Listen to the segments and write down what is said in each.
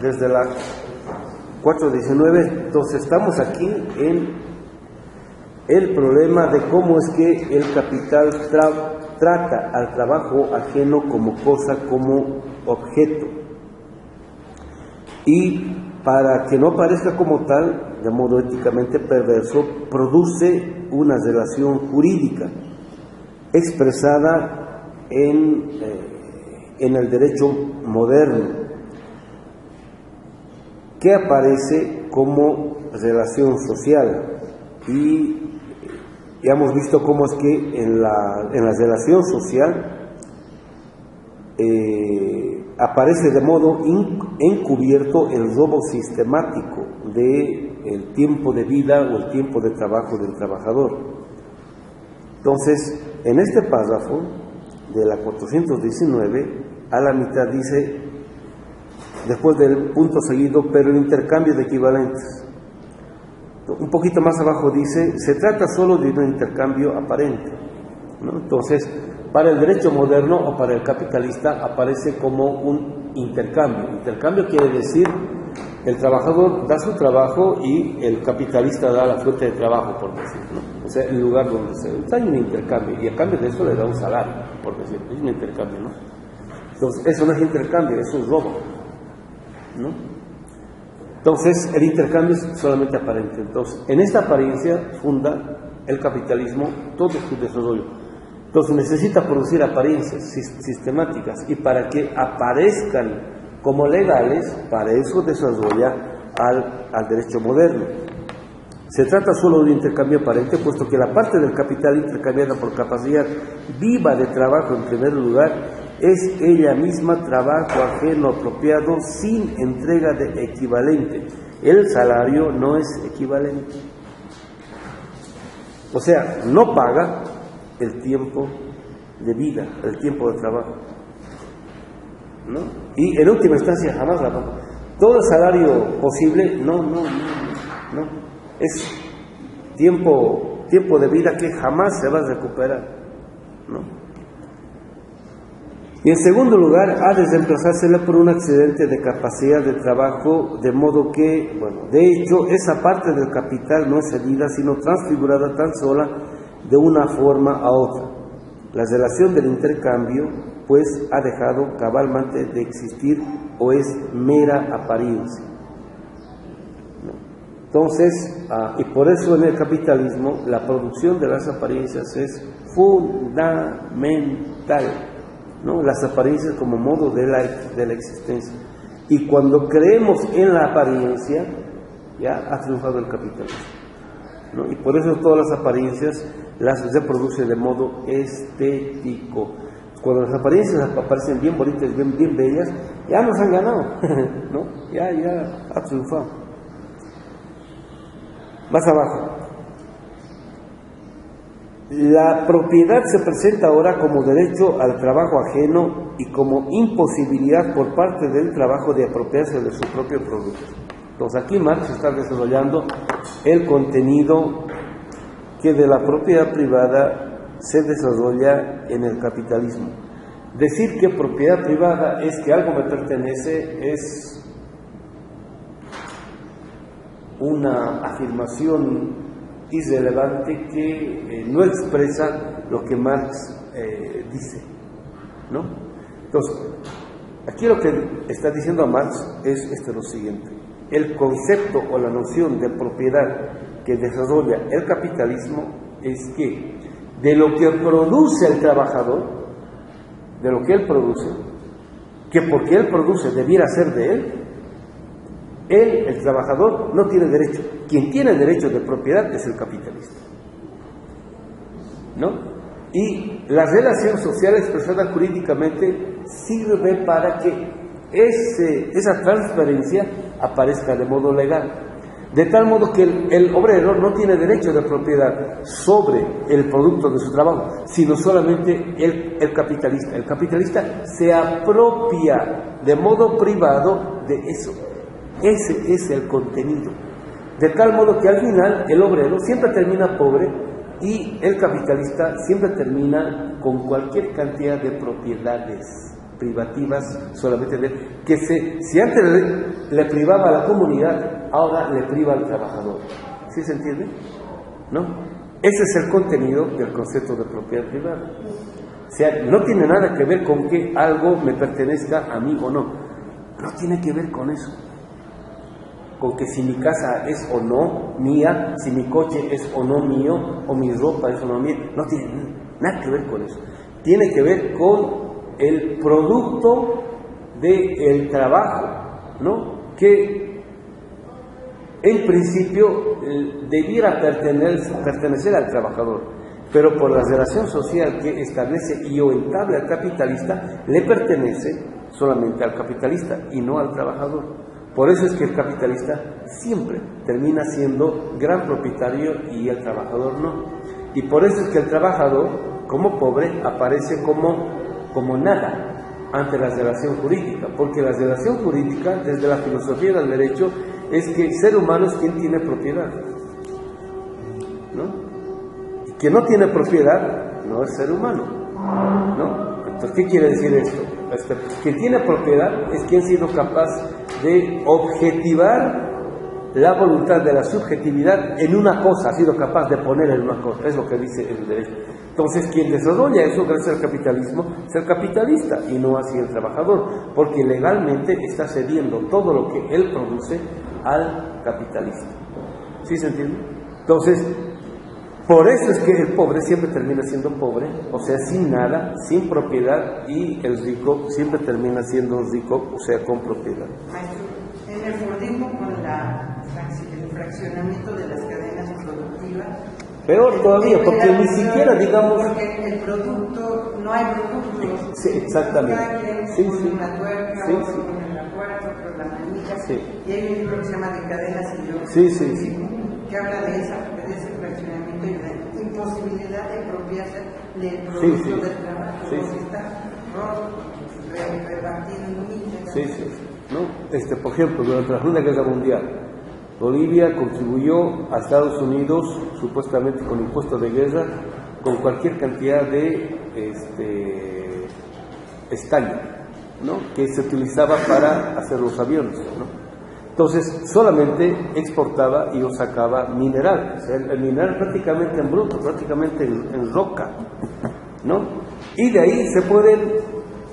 desde la 419. Entonces estamos aquí en el problema de cómo es que el capital trata al trabajo ajeno como cosa, como objeto. Y para que no parezca como tal, de modo éticamente perverso, produce una relación jurídica expresada en el derecho moderno, que aparece como relación social. Y ya hemos visto cómo es que en la relación social aparece de modo encubierto el robo sistemático del tiempo de vida o el tiempo de trabajo del trabajador. Entonces, en este párrafo de la 419, a la mitad dice, después del punto seguido, pero el intercambio de equivalentes. Un poquito más abajo dice, se trata solo de un intercambio aparente, ¿no? Entonces, para el derecho moderno o para el capitalista aparece como un intercambio. Intercambio quiere decir, el trabajador da su trabajo y el capitalista da la fuente de trabajo, por decirlo, ¿no? O sea, el lugar donde hay un intercambio, y a cambio de eso le da un salario, por decirlo, es un intercambio, ¿no? Entonces, eso no es intercambio, eso es robo, ¿no? Entonces, el intercambio es solamente aparente. Entonces, en esta apariencia funda el capitalismo todo su desarrollo. Entonces, necesita producir apariencias sistemáticas, y para que aparezcan como legales, para eso desarrolla al derecho moderno. Se trata solo de un intercambio aparente, puesto que la parte del capital intercambiada por capacidad viva de trabajo, en primer lugar, es ella misma trabajo ajeno apropiado sin entrega de equivalente. El salario no es equivalente. O sea, no paga el tiempo de vida, el tiempo de trabajo, ¿no? Y en última instancia jamás la paga. Todo el salario posible, no. Es tiempo de vida que jamás se va a recuperar, ¿no? Y en segundo lugar, ha de reemplazársela por un accidente de capacidad de trabajo, de modo que, de hecho, esa parte del capital no es cedida, sino transfigurada tan sola de una forma a otra. La relación del intercambio, pues, ha dejado cabalmente de existir o es mera apariencia. Entonces, y por eso en el capitalismo la producción de las apariencias es fundamental, ¿no? Las apariencias como modo de la existencia. Y cuando creemos en la apariencia, ya ha triunfado el capitalismo, ¿no? Y por eso todas las apariencias las reproduce de modo estético. Cuando las apariencias aparecen bien bonitas, bien bellas, ya nos han ganado, ¿no? Ya ha triunfado. Más abajo, la propiedad se presenta ahora como derecho al trabajo ajeno y como imposibilidad por parte del trabajo de apropiarse de su propio producto. Entonces aquí Marx está desarrollando el contenido que de la propiedad privada se desarrolla en el capitalismo. Decir que propiedad privada es que algo me pertenece es una afirmación irrelevante que no expresa lo que Marx dice, ¿no? Entonces, aquí lo que está diciendo Marx es lo siguiente: el concepto o la noción de propiedad que desarrolla el capitalismo es que de lo que produce el trabajador, de lo que él produce, que porque él produce debiera ser de él, el trabajador no tiene derecho. Quien tiene derecho de propiedad es el capitalista, ¿no? Y la relación social expresada jurídicamente sirve para que esa transferencia aparezca de modo legal, de tal modo que el obrero no tiene derecho de propiedad sobre el producto de su trabajo, sino solamente el capitalista. El capitalista se apropia de modo privado de eso. Ese es el contenido. De tal modo que al final el obrero siempre termina pobre y el capitalista siempre termina con cualquier cantidad de propiedades. privativas solamente de que si antes le privaba a la comunidad, ahora le priva al trabajador. ¿Sí se entiende? ¿No? Ese es el contenido del concepto de propiedad privada. O sea, no tiene nada que ver con que algo me pertenezca a mí o no. No tiene que ver con eso. Con que si mi casa es o no mía, si mi coche es o no mío, o mi ropa es o no mía. No tiene nada que ver con eso. Tiene que ver con el producto del trabajo, ¿no? Que en principio debiera pertenecer al trabajador, pero por la relación social que establece y o entabla el capitalista, le pertenece solamente al capitalista y no al trabajador. Por eso es que el capitalista siempre termina siendo gran propietario y el trabajador no. Y por eso es que el trabajador, como pobre, aparece como nada ante la relación jurídica, porque la relación jurídica, desde la filosofía del derecho, es que el ser humano es quien tiene propiedad, ¿no? Y quien no tiene propiedad no es ser humano, ¿no? Entonces, ¿qué quiere decir esto? Quien tiene propiedad es quien ha sido capaz de objetivar la voluntad de la subjetividad en una cosa, ha sido capaz de poner en una cosa, es lo que dice el derecho. Entonces, quien desarrolla eso gracias al capitalismo es el capitalista y no así el trabajador, porque legalmente está cediendo todo lo que él produce al capitalista. ¿Sí se entiende? Entonces, por eso es que el pobre siempre termina siendo pobre, o sea, sin nada, sin propiedad, y el rico siempre termina siendo rico, o sea, con propiedad. En el Fordismo, con el fraccionamiento de las cadenas productivas, peor todavía, porque ni siquiera, digamos... Porque el producto, no hay productos. Sí, exactamente. Cada quien Sí, pone sí. una tuerca, Sí, otro sí. pone la puerta, otro la manilla. Sí. Y hay un libro que se llama De cadenas y yo. Sí, sí, sí. Que habla de ese fraccionamiento y de la imposibilidad de apropiarse del producto Sí, sí. del trabajo. Sí, Porque sí. está roto, repartido en miles. Sí, sí, ¿no? Por ejemplo, durante la Segunda Guerra Mundial, Bolivia contribuyó a Estados Unidos, supuestamente con impuestos de guerra, con cualquier cantidad de estaño, ¿no? Que se utilizaba para hacer los aviones, ¿no? Entonces, solamente exportaba y o sacaba mineral, o sea, el mineral prácticamente en bruto, prácticamente en roca, ¿no? Y de ahí se pueden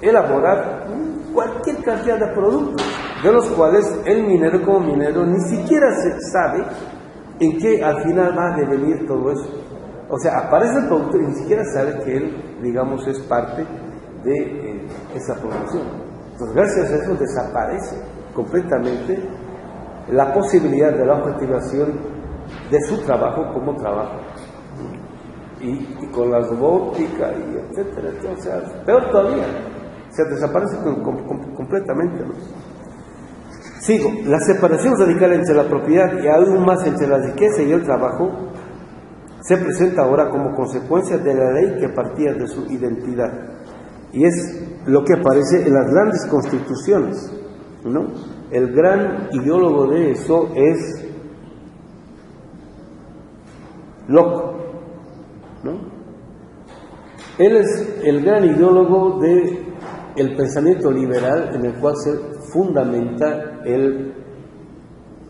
elaborar cualquier cantidad de productos, de los cuales el minero como minero ni siquiera se sabe en qué al final va a devenir todo eso. O sea, aparece el producto y ni siquiera sabe que él, digamos, es parte de esa producción. Entonces, gracias a eso desaparece completamente la posibilidad de la objetivación de su trabajo como trabajo. Y con la robótica y etcétera, o sea, peor todavía, se desaparece completamente, ¿no? Sigo, la separación radical entre la propiedad y aún más entre la riqueza y el trabajo se presenta ahora como consecuencia de la ley que partía de su identidad, y es lo que aparece en las grandes constituciones, ¿no? El gran ideólogo de eso es Locke, ¿no? Él es el gran ideólogo del pensamiento liberal en el cual se fundamenta el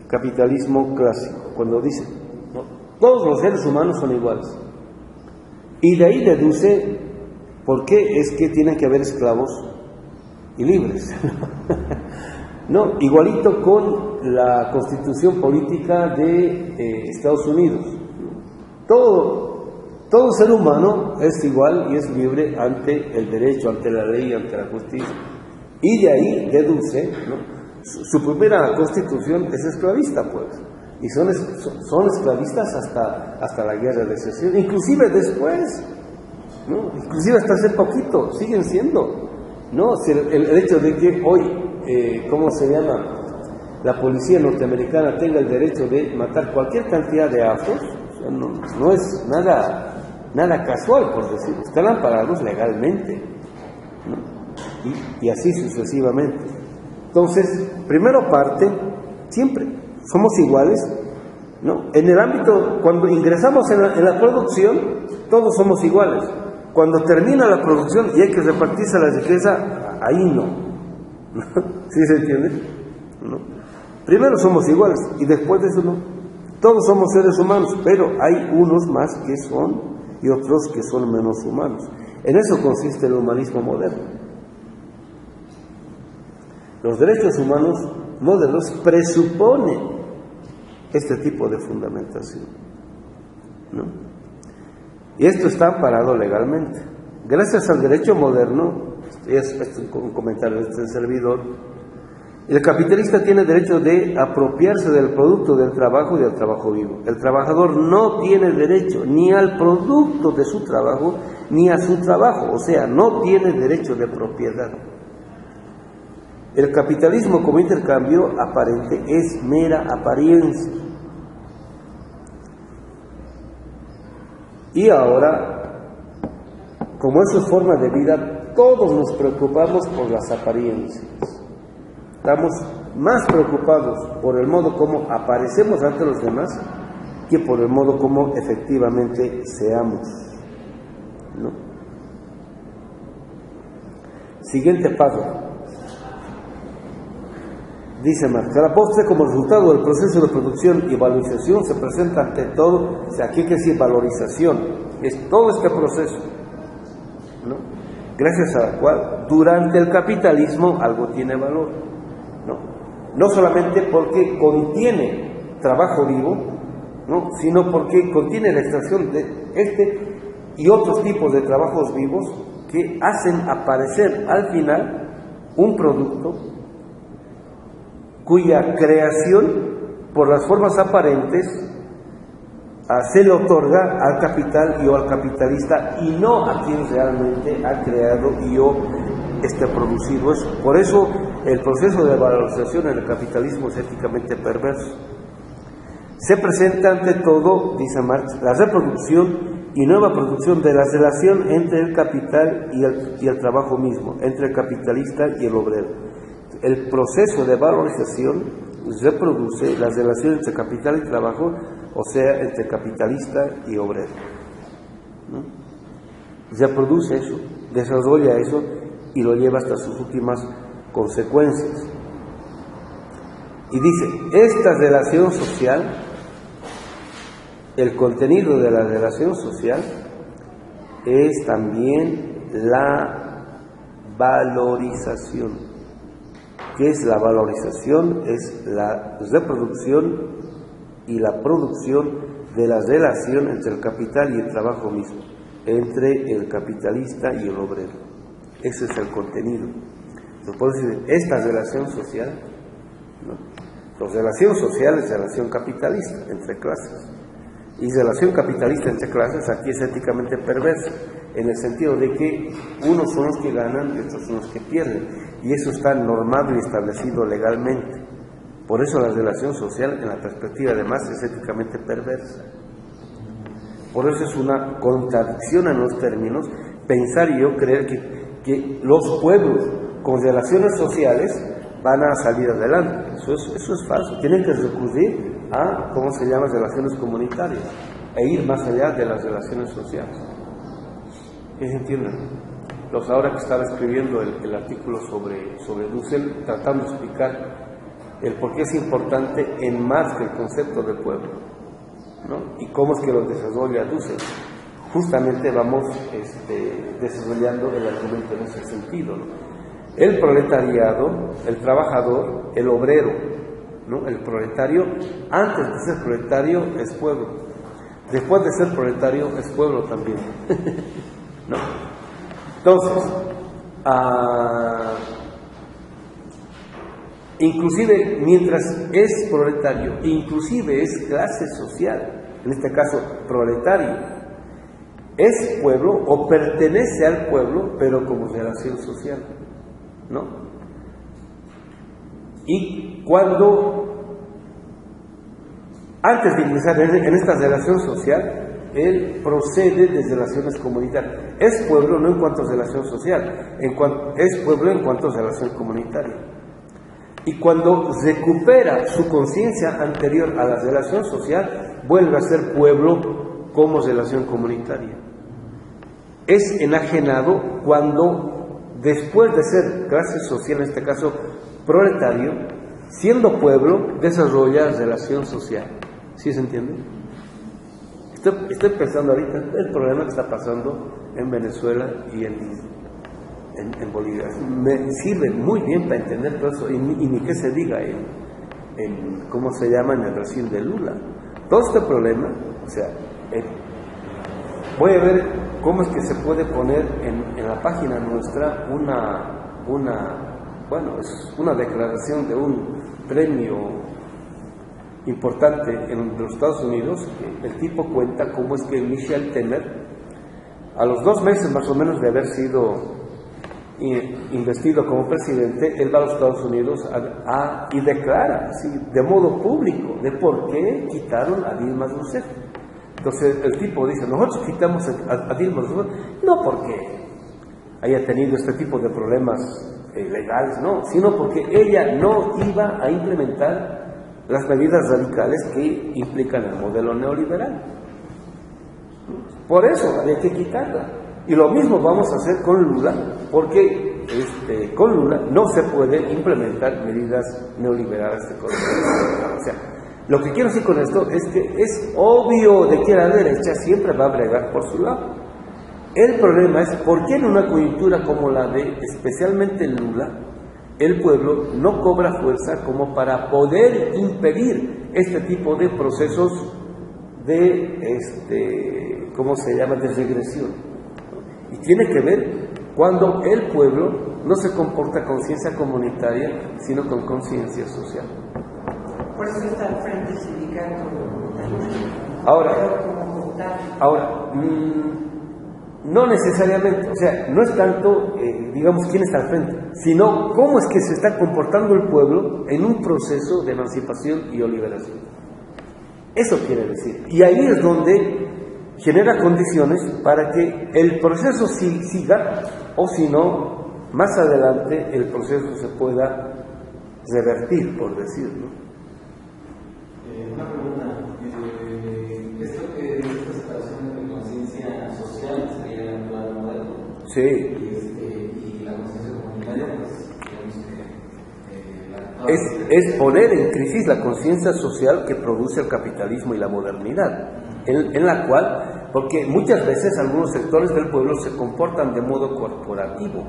capitalismo clásico, cuando dice, ¿no? Todos los seres humanos son iguales, y de ahí deduce por qué es que tienen que haber esclavos y libres. No, igualito con la constitución política de Estados Unidos. Todo ser humano es igual y es libre ante el derecho, ante la ley, ante la justicia. Y de ahí deduce, ¿no? Su primera constitución es esclavista, pues. Y son esclavistas hasta la guerra de secesión, inclusive después, ¿no? Inclusive hasta hace poquito, siguen siendo, ¿no? El hecho de que hoy, ¿cómo se llama?, la policía norteamericana tenga el derecho de matar cualquier cantidad de afros, o sea, no es nada casual, por decirlo, están amparados legalmente, ¿no? Y así sucesivamente. Entonces, primero parte, siempre somos iguales, ¿no? En el ámbito, cuando ingresamos en la producción, todos somos iguales. Cuando termina la producción y hay que repartirse la riqueza, ahí no. ¿Sí se entiende? ¿No? Primero somos iguales y después de eso no. Todos somos seres humanos, pero hay unos más que son y otros que son menos humanos. En eso consiste el humanismo moderno. Los derechos humanos modernos presuponen este tipo de fundamentación, ¿no? Y esto está amparado legalmente. Gracias al derecho moderno, es un comentario de este servidor, el capitalista tiene derecho de apropiarse del producto del trabajo y del trabajo vivo. El trabajador no tiene derecho ni al producto de su trabajo ni a su trabajo, o sea, no tiene derecho de propiedad. El capitalismo como intercambio aparente es mera apariencia. Y ahora, como eso es forma de vida, todos nos preocupamos por las apariencias. Estamos más preocupados por el modo como aparecemos ante los demás que por el modo como efectivamente seamos, ¿no? Siguiente paso. Dice Marx, la postre, como resultado del proceso de producción y valorización, se presenta ante todo, o sea, ¿qué quiere decir valorización? Es todo este proceso, ¿no? Gracias a la cual, durante el capitalismo, algo tiene valor, ¿no? No solamente porque contiene trabajo vivo, ¿no? Sino porque contiene la extracción de este y otros tipos de trabajos vivos que hacen aparecer al final un producto cuya creación, por las formas aparentes, se le otorga al capital y o al capitalista y no a quien realmente ha creado y o producido eso. Por eso el proceso de valorización en el capitalismo es éticamente perverso. Se presenta ante todo, dice Marx, la reproducción y nueva producción de la relación entre el capital y el trabajo mismo, entre el capitalista y el obrero. El proceso de valorización reproduce las relaciones entre capital y trabajo, o sea, entre capitalista y obrero, ¿no? Reproduce eso, desarrolla eso y lo lleva hasta sus últimas consecuencias. Y dice, esta relación social, el contenido de la relación social es también la valorización. ¿Qué es la valorización? Es la reproducción y la producción de la relación entre el capital y el trabajo mismo, entre el capitalista y el obrero. Ese es el contenido. Entonces, por decir, esta relación social, ¿no? Entonces, relación social es relación capitalista entre clases. Y relación capitalista entre clases aquí es éticamente perversa, en el sentido de que unos son los que ganan y otros son los que pierden. Y eso está normado y establecido legalmente. Por eso la relación social, en la perspectiva además, es éticamente perversa. Por eso es una contradicción en los términos pensar y yo creer que los pueblos con relaciones sociales van a salir adelante. Eso es falso. Tienen que recurrir a, ¿cómo se llama?, relaciones comunitarias e ir más allá de las relaciones sociales. ¿Qué se entiende? Ahora que estaba escribiendo el artículo sobre Dussel, tratando de explicar el por qué es importante enmarcar el concepto de pueblo, ¿no? Y cómo es que lo desarrolla Dussel. Justamente vamos desarrollando el argumento en ese sentido, ¿no? El proletariado, el trabajador, el obrero, ¿no? El proletario, antes de ser proletario, es pueblo. Después de ser proletario, es pueblo también. ¿No? Entonces, inclusive mientras es proletario, inclusive es clase social, en este caso proletario, es pueblo o pertenece al pueblo, pero como relación social, ¿no? Y cuando, antes de ingresar en esta relación social, él procede de relaciones comunitarias. Es pueblo no en cuanto a relación social, es pueblo en cuanto a relación comunitaria. Y cuando recupera su conciencia anterior a la relación social, vuelve a ser pueblo como relación comunitaria. Es enajenado cuando después de ser clase social, en este caso proletario, siendo pueblo, desarrolla relación social. ¿Sí se entiende? Estoy pensando ahorita el problema que está pasando en Venezuela y en Bolivia. Me sirve muy bien para entender todo eso, y ni qué se diga ¿cómo se llama?, en el Brasil de Lula. Todo este problema, o sea, voy a ver cómo es que se puede poner en la página nuestra es una declaración de un premio importante en los Estados Unidos. El tipo cuenta cómo es que Michel Temer, a los 2 meses más o menos de haber sido investido como presidente, él va a los Estados Unidos y declara así, de modo público, de por qué quitaron a Dilma Rousseff. Entonces el tipo dice: nosotros quitamos a Dilma Rousseff no porque haya tenido este tipo de problemas legales, no, sino porque ella no iba a implementar las medidas radicales que implican el modelo neoliberal. Por eso había que quitarla. Y lo mismo vamos a hacer con Lula, porque con Lula no se puede implementar medidas neoliberales de colonialismo. O sea, lo que quiero decir con esto es que es obvio de que la derecha siempre va a bregar por su lado. El problema es por qué en una coyuntura como la de especialmente Lula, el pueblo no cobra fuerza como para poder impedir este tipo de procesos de, ¿cómo se llama?, de regresión. Y tiene que ver cuando el pueblo no se comporta con conciencia comunitaria, sino con conciencia social. Por eso está el Frente Sindicato. Ahora, no necesariamente, o sea, no es tanto, digamos, quién está al frente, sino cómo es que se está comportando el pueblo en un proceso de emancipación y liberación. Eso quiere decir. Y ahí es donde genera condiciones para que el proceso siga, o si no, más adelante el proceso se pueda revertir, por decirlo. Una pregunta. Esta separación de conciencia social sería el actual modelo. Sí. Y la conciencia comunitaria, pues, digamos que es poner en crisis la conciencia social que produce el capitalismo y la modernidad, en la cual, porque muchas veces algunos sectores del pueblo se comportan de modo corporativo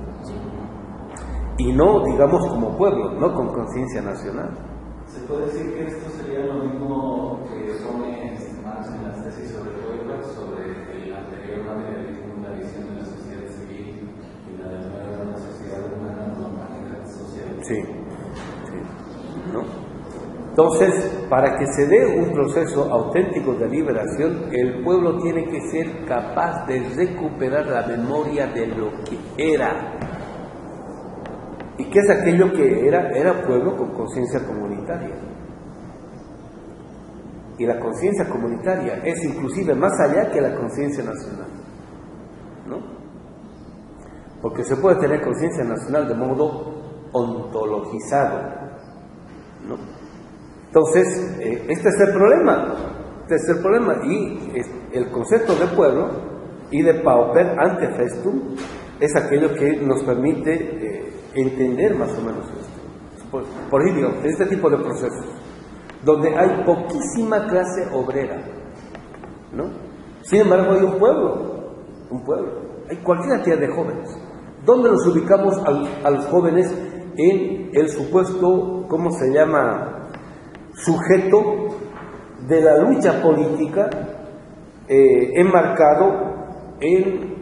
y no, digamos, como pueblo, no con conciencia nacional. ¿Se puede decir que esto sería lo mismo que pone Marx en las tesis sobre Weber, sobre el anterior materialismo, la visión de la sociedad civil y la de la sociedad humana, la humanidad social? Sí, ¿no? Entonces, para que se dé un proceso auténtico de liberación, el pueblo tiene que ser capaz de recuperar la memoria de lo que era. ¿Y qué es aquello que era? Era pueblo con conciencia comunitaria. Y la conciencia comunitaria es inclusive más allá que la conciencia nacional, ¿no? Porque se puede tener conciencia nacional de modo ontologizado, ¿no? Entonces, este es el problema. Y el concepto de pueblo y de pauper ante festum es aquello que nos permite entender más o menos esto. Por ejemplo, en este tipo de procesos, donde hay poquísima clase obrera, ¿no? Sin embargo, hay un pueblo, hay cualquier cantidad de jóvenes. ¿Dónde los ubicamos a los jóvenes en el supuesto, ¿cómo se llama?, sujeto de la lucha política enmarcado en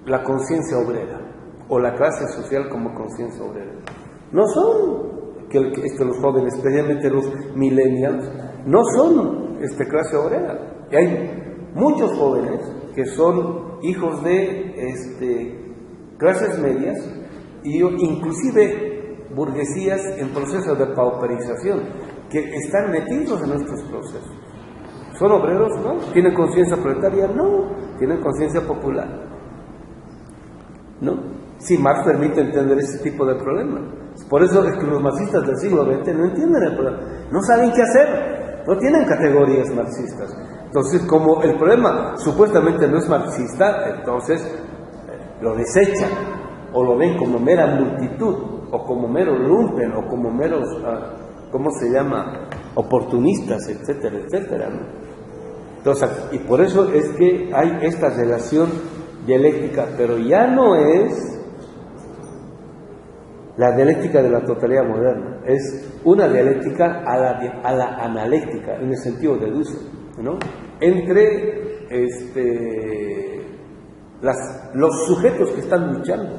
la conciencia obrera o la clase social como conciencia obrera? No son los jóvenes, especialmente los millennials, no son clase obrera. Y hay muchos jóvenes que son hijos de clases medias y inclusive burguesías en proceso de pauperización, que están metidos en nuestros procesos. ¿Son obreros? No. ¿Tienen conciencia proletaria? No. ¿Tienen conciencia popular? No. Si Marx permite entender ese tipo de problemas. Por eso es que los marxistas del siglo XX no entienden el problema. No saben qué hacer. No tienen categorías marxistas. Entonces, como el problema supuestamente no es marxista, entonces lo desechan. o lo ven como mera multitud, o como mero lumpen, o como meros, ¿cómo se llama?, oportunistas, etcétera, etcétera, ¿no? Entonces, y por eso es que hay esta relación dialéctica, pero ya no es la dialéctica de la totalidad moderna, es una dialéctica a la analéctica, en el sentido del uso, ¿no?, entre los sujetos que están luchando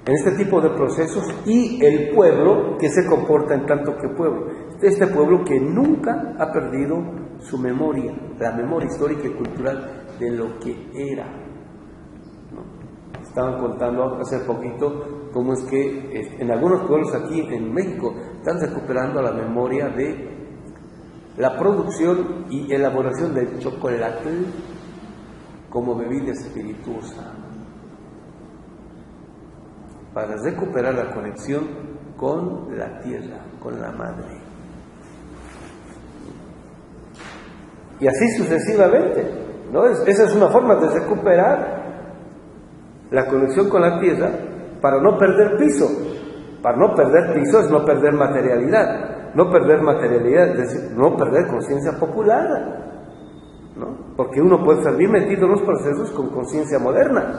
en este tipo de procesos y el pueblo que se comporta en tanto que pueblo. Este pueblo que nunca ha perdido su memoria, la memoria histórica y cultural de lo que era, ¿no? Estaban contando hace poquito cómo es que en algunos pueblos aquí en México están recuperando la memoria de la producción y elaboración del chocolate como bebida espirituosa, para recuperar la conexión con la tierra, con la madre. Y así sucesivamente, ¿no? Esa es una forma de recuperar la conexión con la tierra para no perder piso. Para no perder piso es no perder materialidad. No perder materialidad es decir, no perder conciencia popular, ¿no? Porque uno puede estar bien metido en los procesos con conciencia moderna,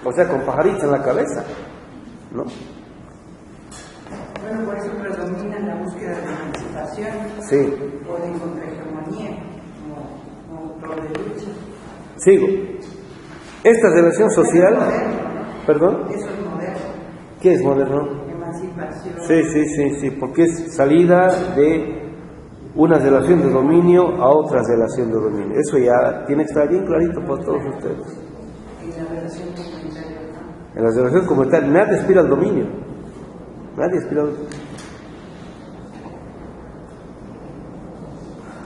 o sea, con pajaritos en la cabeza, ¿no? Bueno, por eso predomina la búsqueda de emancipación, Sí. O de contrahegemonía, como rol de lucha. Sigo. Esta relación social... Eso es moderno, ¿no? ¿Perdón? Eso es moderno. ¿Qué es moderno? Emancipación. Sí, porque es salida de una relación de dominio a otra relación de dominio. Eso ya tiene que estar bien clarito para todos ustedes. Y la relación comunitaria, ¿no? En la relación comunitaria nadie aspira al dominio. Nadie aspira al dominio.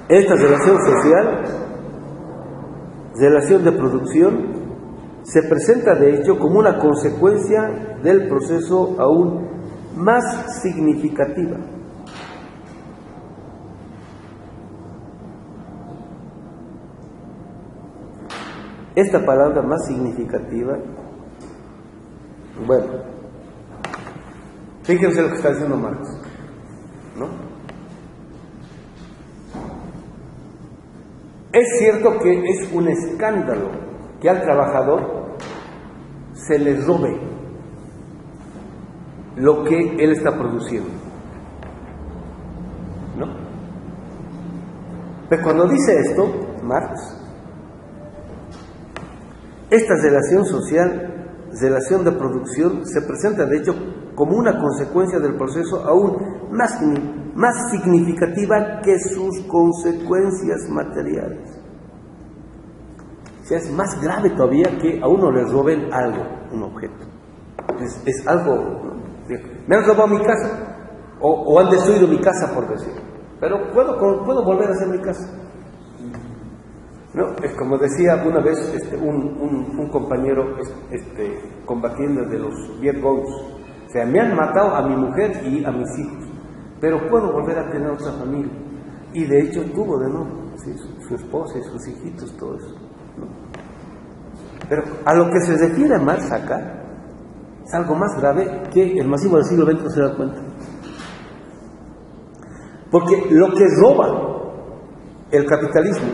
Esta relación social, relación de producción, se presenta de hecho como una consecuencia del proceso aún más significativa. Esta palabra más significativa, bueno, fíjense lo que está diciendo Marx, ¿no? Es cierto que es un escándalo que al trabajador se le robe lo que él está produciendo, ¿no? Pero cuando dice esto, Marx, esta relación social, relación de producción, se presenta de hecho como una consecuencia del proceso aún más significativa que sus consecuencias materiales. O sea, es más grave todavía que a uno le roben algo, un objeto. Es algo, ¿no? Me han robado mi casa, o han destruido mi casa, por decir. Pero puedo volver a hacer mi casa. No, es como decía una vez un compañero combatiendo de los Vietcongs. O sea, me han matado a mi mujer y a mis hijos, pero puedo volver a tener otra familia. Y de hecho tuvo de nuevo, ¿sí? Su esposa y sus hijitos, todo eso, ¿no? Pero a lo que se refiere Marx acá es algo más grave que el masivo del siglo XX no se da cuenta. Porque lo que roba el capitalismo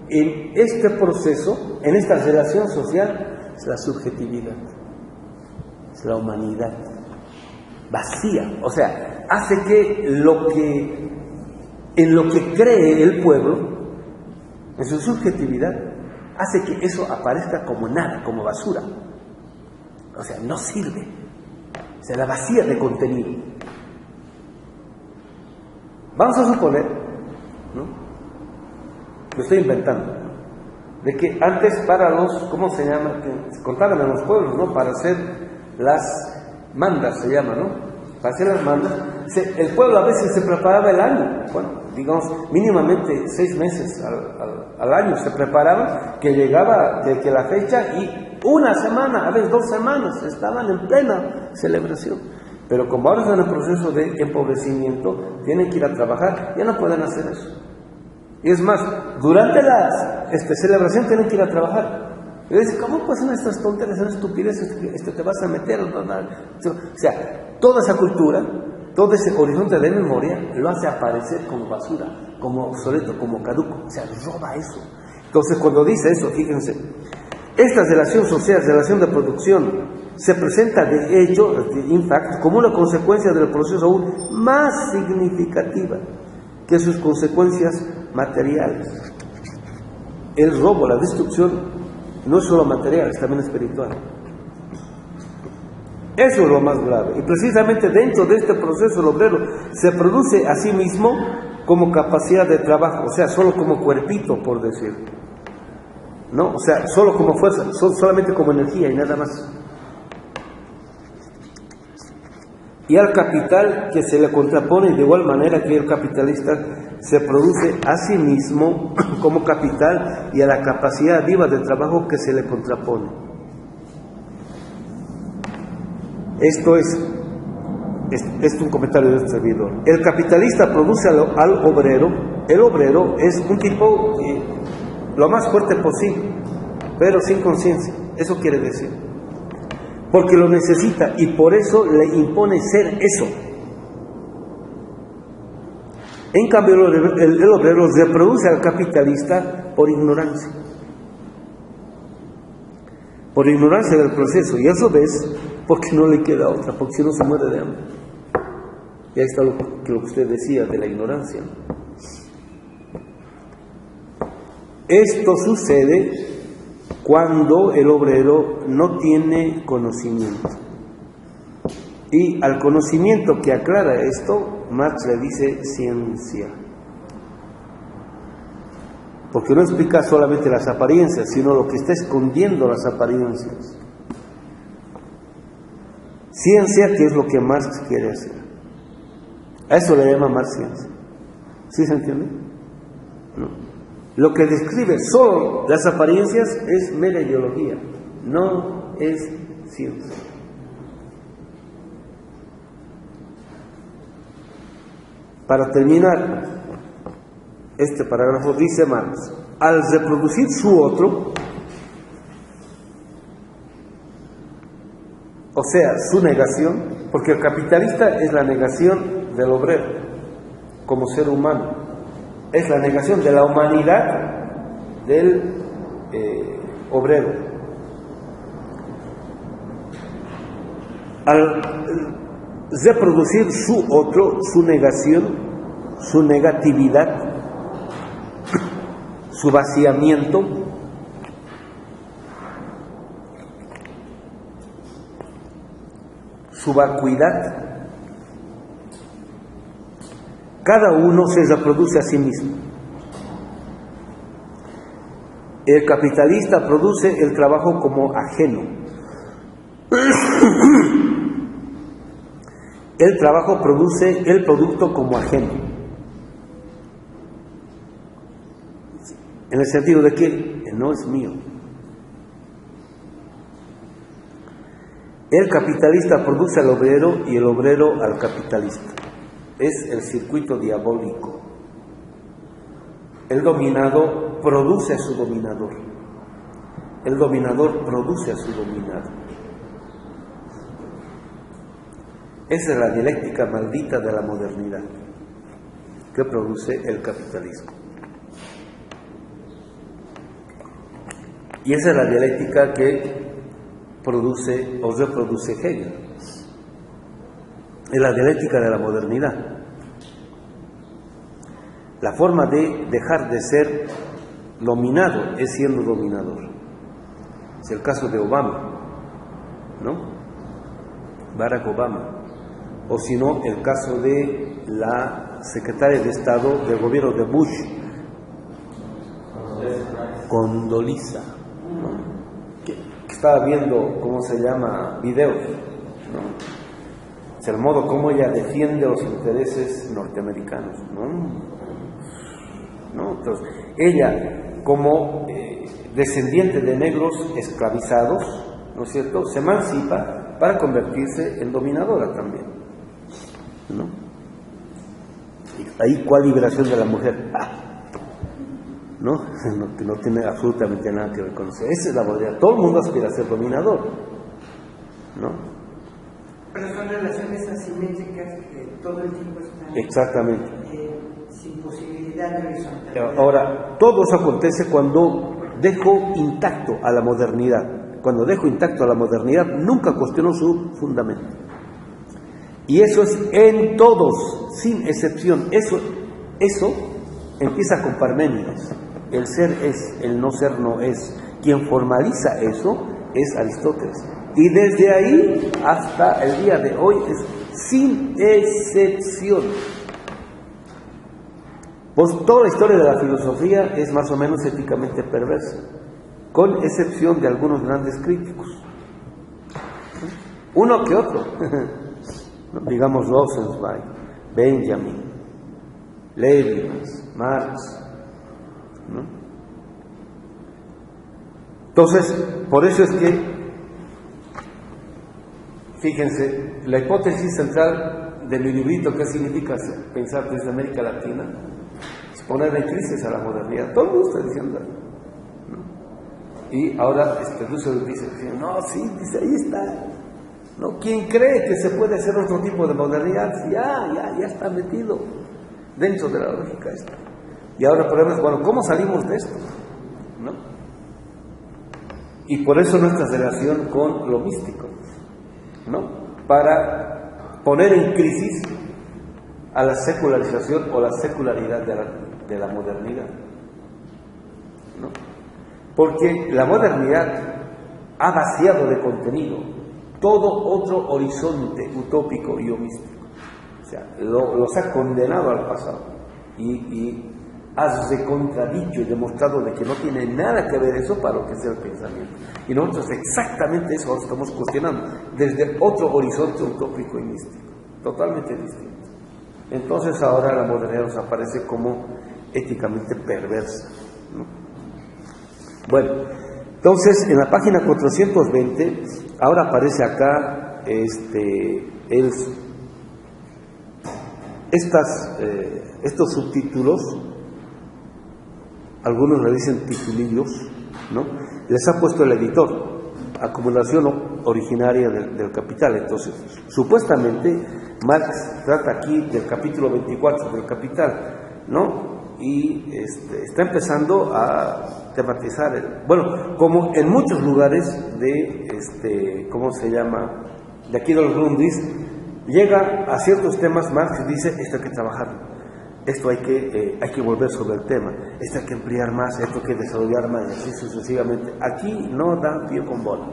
en este proceso, en esta relación social, es la subjetividad, es la humanidad vacía. O sea, hace que en lo que cree el pueblo, en su subjetividad, hace que eso aparezca como nada, como basura. O sea, no sirve. Se la vacía de contenido. Vamos a suponer, ¿no? Lo estoy inventando, de que antes para los, ¿cómo se llama? Que se contaban en los pueblos, ¿no? Para hacer las mandas, se llama, ¿no? Para hacer las mandas, el pueblo a veces se preparaba el año, bueno, digamos, mínimamente 6 meses al año se preparaba, que llegaba de que la fecha y una semana, a veces 2 semanas, estaban en plena celebración. Pero como ahora están en el proceso de empobrecimiento, tienen que ir a trabajar, ya no pueden hacer eso. Y es más, durante la celebración tienen que ir a trabajar. Y dice, ¿cómo pasan estas tonterías, estas estupideces? Te vas a meter. O sea, toda esa cultura, todo ese horizonte de memoria lo hace aparecer como basura, como obsoleto, como caduco. O sea, roba eso. Entonces, cuando dice eso, fíjense, esta relación social, relación de producción, se presenta de hecho, in fact, como una consecuencia del proceso aún más significativa que sus consecuencias materiales. El robo, la destrucción, no es solo material, es también espiritual. Eso es lo más grave. Y precisamente dentro de este proceso el obrero se produce a sí mismo como capacidad de trabajo, o sea, solo como cuerpito, por decir. ¿No? O sea, solo como fuerza, solamente como energía y nada más. Y al capital que se le contrapone de igual manera que el capitalista se produce a sí mismo como capital y a la capacidad viva de trabajo que se le contrapone. Esto es un comentario de este servidor. El capitalista produce al obrero. El obrero es un tipo lo más fuerte posible, pero sin conciencia. Eso quiere decir. Porque lo necesita y por eso le impone ser eso. En cambio, el obrero reproduce al capitalista por ignorancia. Por ignorancia del proceso. Y a su vez, porque no le queda otra, porque si no se muere de hambre. Y ahí está lo que usted decía de la ignorancia. Esto sucede cuando el obrero no tiene conocimiento. Y al conocimiento que aclara esto, Marx le dice ciencia. Porque no explica solamente las apariencias, sino lo que está escondiendo las apariencias. Ciencia, que es lo que Marx quiere hacer. A eso le llama Marx ciencia. ¿Sí se entiende? No. Lo que describe solo las apariencias es mera ideología, no es ciencia. Para terminar este parágrafo, dice Marx, al reproducir su otro, o sea, su negación, porque el capitalista es la negación del obrero como ser humano. Es la negación de la humanidad del obrero. Al reproducir su otro, su negación, su negatividad, su vaciamiento, su vacuidad, cada uno se reproduce a sí mismo. El capitalista produce el trabajo como ajeno. El trabajo produce el producto como ajeno. En el sentido de que no es mío. El capitalista produce al obrero y el obrero al capitalista. Es el circuito diabólico. El dominado produce a su dominador. El dominador produce a su dominado. Esa es la dialéctica maldita de la modernidad que produce el capitalismo. Y esa es la dialéctica que produce o reproduce Hegel. Es la dialéctica de la modernidad. La forma de dejar de ser dominado es siendo dominador. Es el caso de Obama, ¿no? Barack Obama. O si no, el caso de la secretaria de Estado del gobierno de Bush, Condoleezza, ¿no? que estaba viendo, ¿cómo se llama?, videos, ¿no? Es el modo como ella defiende los intereses norteamericanos, ¿no? Entonces, ella, como descendiente de negros esclavizados, ¿no es cierto?, se emancipa para convertirse en dominadora también, ¿no? Ahí, ¿cuál liberación de la mujer? ¿no? Que no tiene absolutamente nada que ver con eso. Esa es la modernidad. Todo el mundo aspira a ser dominador, ¿no? Pero son relaciones asimétricas que todo el tiempo están Exactamente. Sin posibilidad de horizontalidad. Ahora, todo eso acontece cuando dejo intacto a la modernidad. Cuando dejo intacto a la modernidad, nunca cuestiono su fundamento. Y eso es en todos, sin excepción. Eso empieza con Parménides. El ser es, el no ser no es. Quien formaliza eso es Aristóteles. Y desde ahí hasta el día de hoy es sin excepción. Pues toda la historia de la filosofía es más o menos éticamente perversa, con excepción de algunos grandes críticos. Uno que otro. Digamos Rosenzweig, Benjamin, Levinas, Marx, ¿no? Entonces, por eso es que, fíjense, la hipótesis central de mi librito, ¿qué significa pensar desde América Latina? Es poner en crisis a la modernidad. Todo el mundo está diciendo, ¿no? Y ahora Russell dice, no, sí, dice, ahí está. ¿No? ¿Quién cree que se puede hacer otro tipo de modernidad? Ya está metido dentro de la lógica esta. Y ahora el problema es, bueno, ¿cómo salimos de esto? ¿No? Y por eso nuestra relación con lo místico, ¿no? Para poner en crisis a la secularización o la secularidad de la modernidad, ¿no? Porque la modernidad ha vaciado de contenido todo otro horizonte utópico y místico. O sea, los ha condenado al pasado y has contradicho y demostrado de que no tiene nada que ver eso para lo que es el pensamiento. Y nosotros exactamente eso lo estamos cuestionando, desde otro horizonte utópico y místico, totalmente distinto. Entonces ahora la modernidad nos aparece como éticamente perversa, ¿no? Bueno, entonces en la página 420 ahora aparece acá estos subtítulos. Algunos le dicen titulillos, ¿no? Les ha puesto el editor, acumulación originaria del capital. Entonces, supuestamente Marx trata aquí del capítulo 24 del Capital, ¿no? Y está empezando a tematizar, bueno, como en muchos lugares de, ¿cómo se llama?, de aquí de los Rundis, llega a ciertos temas Marx y dice, esto hay que trabajarlo, esto hay que volver sobre el tema, esto hay que ampliar más, esto hay que desarrollar más, y así sucesivamente. Aquí no da pie con bola,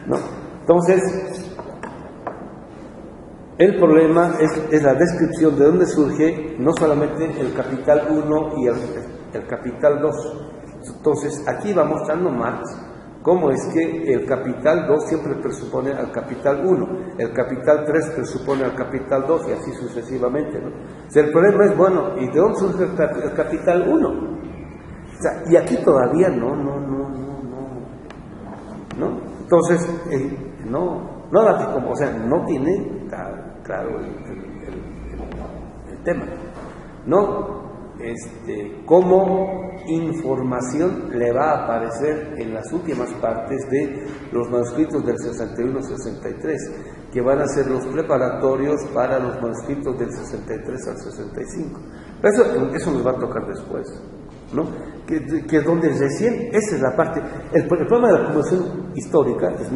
¿no? Entonces, el problema es la descripción de dónde surge no solamente el Capital 1 y el Capital 2. Entonces, aquí va mostrando Marx cómo es que el Capital 2 siempre presupone al Capital 1, el Capital 3 presupone al Capital 2 y así sucesivamente, ¿no? O sea, el problema es, bueno, ¿y de dónde surge el Capital 1? O sea, y aquí todavía no. Entonces, no da como, o sea, no tiene claro el tema, ¿no? Cómo información le va a aparecer en las últimas partes de los manuscritos del 61-63, que van a ser los preparatorios para los manuscritos del 63 al 65. Pero eso nos va a tocar después, ¿no? Que donde recién, esa es la parte, el problema de la acumulación histórica, es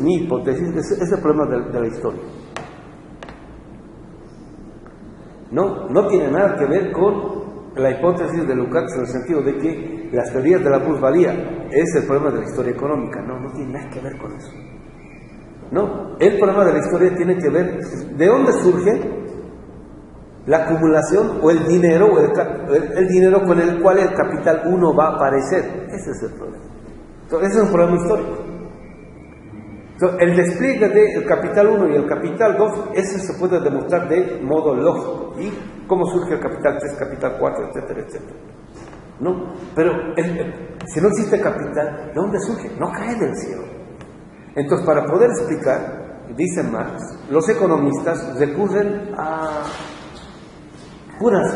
mi hipótesis, es el problema de la historia. No tiene nada que ver con la hipótesis de Lukács en el sentido de que las teorías de la plusvalía es el problema de la historia económica. No tiene nada que ver con eso. No, el problema de la historia tiene que ver de dónde surge la acumulación o el dinero, el dinero con el cual el Capital 1 va a aparecer. Ese es el problema. Entonces, ese es un problema histórico. Entonces, el despliegue del Capital 1 y el Capital 2, ese se puede demostrar de modo lógico. ¿Y cómo surge el Capital 3, Capital 4, etcétera, etcétera? ¿No? Pero si no existe capital, ¿de dónde surge? No cae del cielo. Entonces, para poder explicar, dice Marx, los economistas recurren puras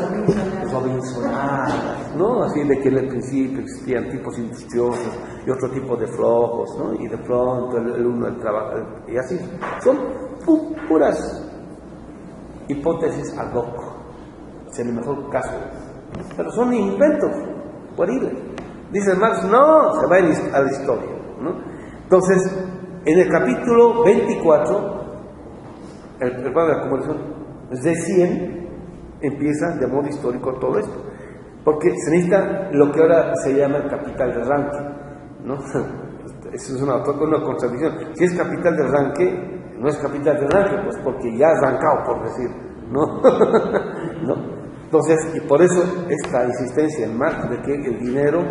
robinsonadas, ¿no? Así de que en el principio existían tipos industriosos y otro tipo de flojos, ¿no? Y de pronto el uno el trabajo, y así. Son puras hipótesis ad hoc, en el mejor caso. Pero son inventos, pueriles. Dice Marx, no, se va a la historia, ¿no? Entonces, en el capítulo 24, el plan de la acumulación, de 100, empieza de modo histórico todo esto. Porque se necesita lo que ahora se llama el capital de arranque, ¿no? Eso es una contradicción. Si es capital de arranque, no es capital de arranque, pues porque ya ha arrancado, por decir, ¿no? ¿No? Entonces, y por eso esta insistencia en Marx de que el dinero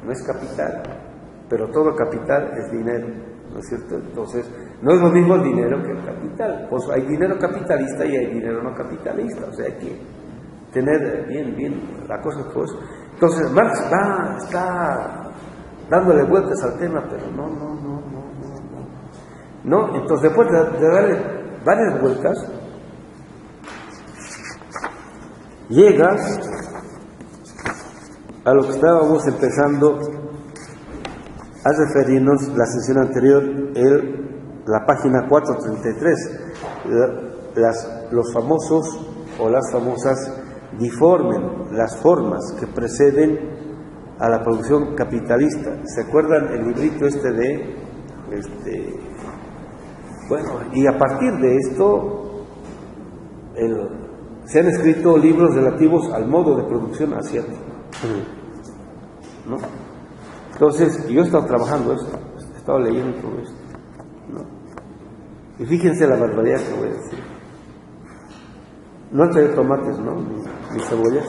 no es capital, pero todo capital es dinero, ¿no es cierto? Entonces, no es lo mismo el dinero que el capital. Pues hay dinero capitalista y hay dinero no capitalista, o sea, hay que tener bien la cosa por eso. Entonces, Marx está dándole vueltas al tema, pero no. Entonces, después de darle varias vueltas, llega a lo que estábamos empezando a referirnos la sesión anterior, la página 433, los famosos o las famosas diformen, las formas que preceden a la producción capitalista. ¿Se acuerdan el librito bueno, y a partir de esto se han escrito libros relativos al modo de producción asiático, ¿no? Entonces, yo he estado trabajando eso, he estado leyendo todo esto, ¿no? Y fíjense la barbaridad que voy a decir. No han traído tomates, ¿no? Ni cebollas.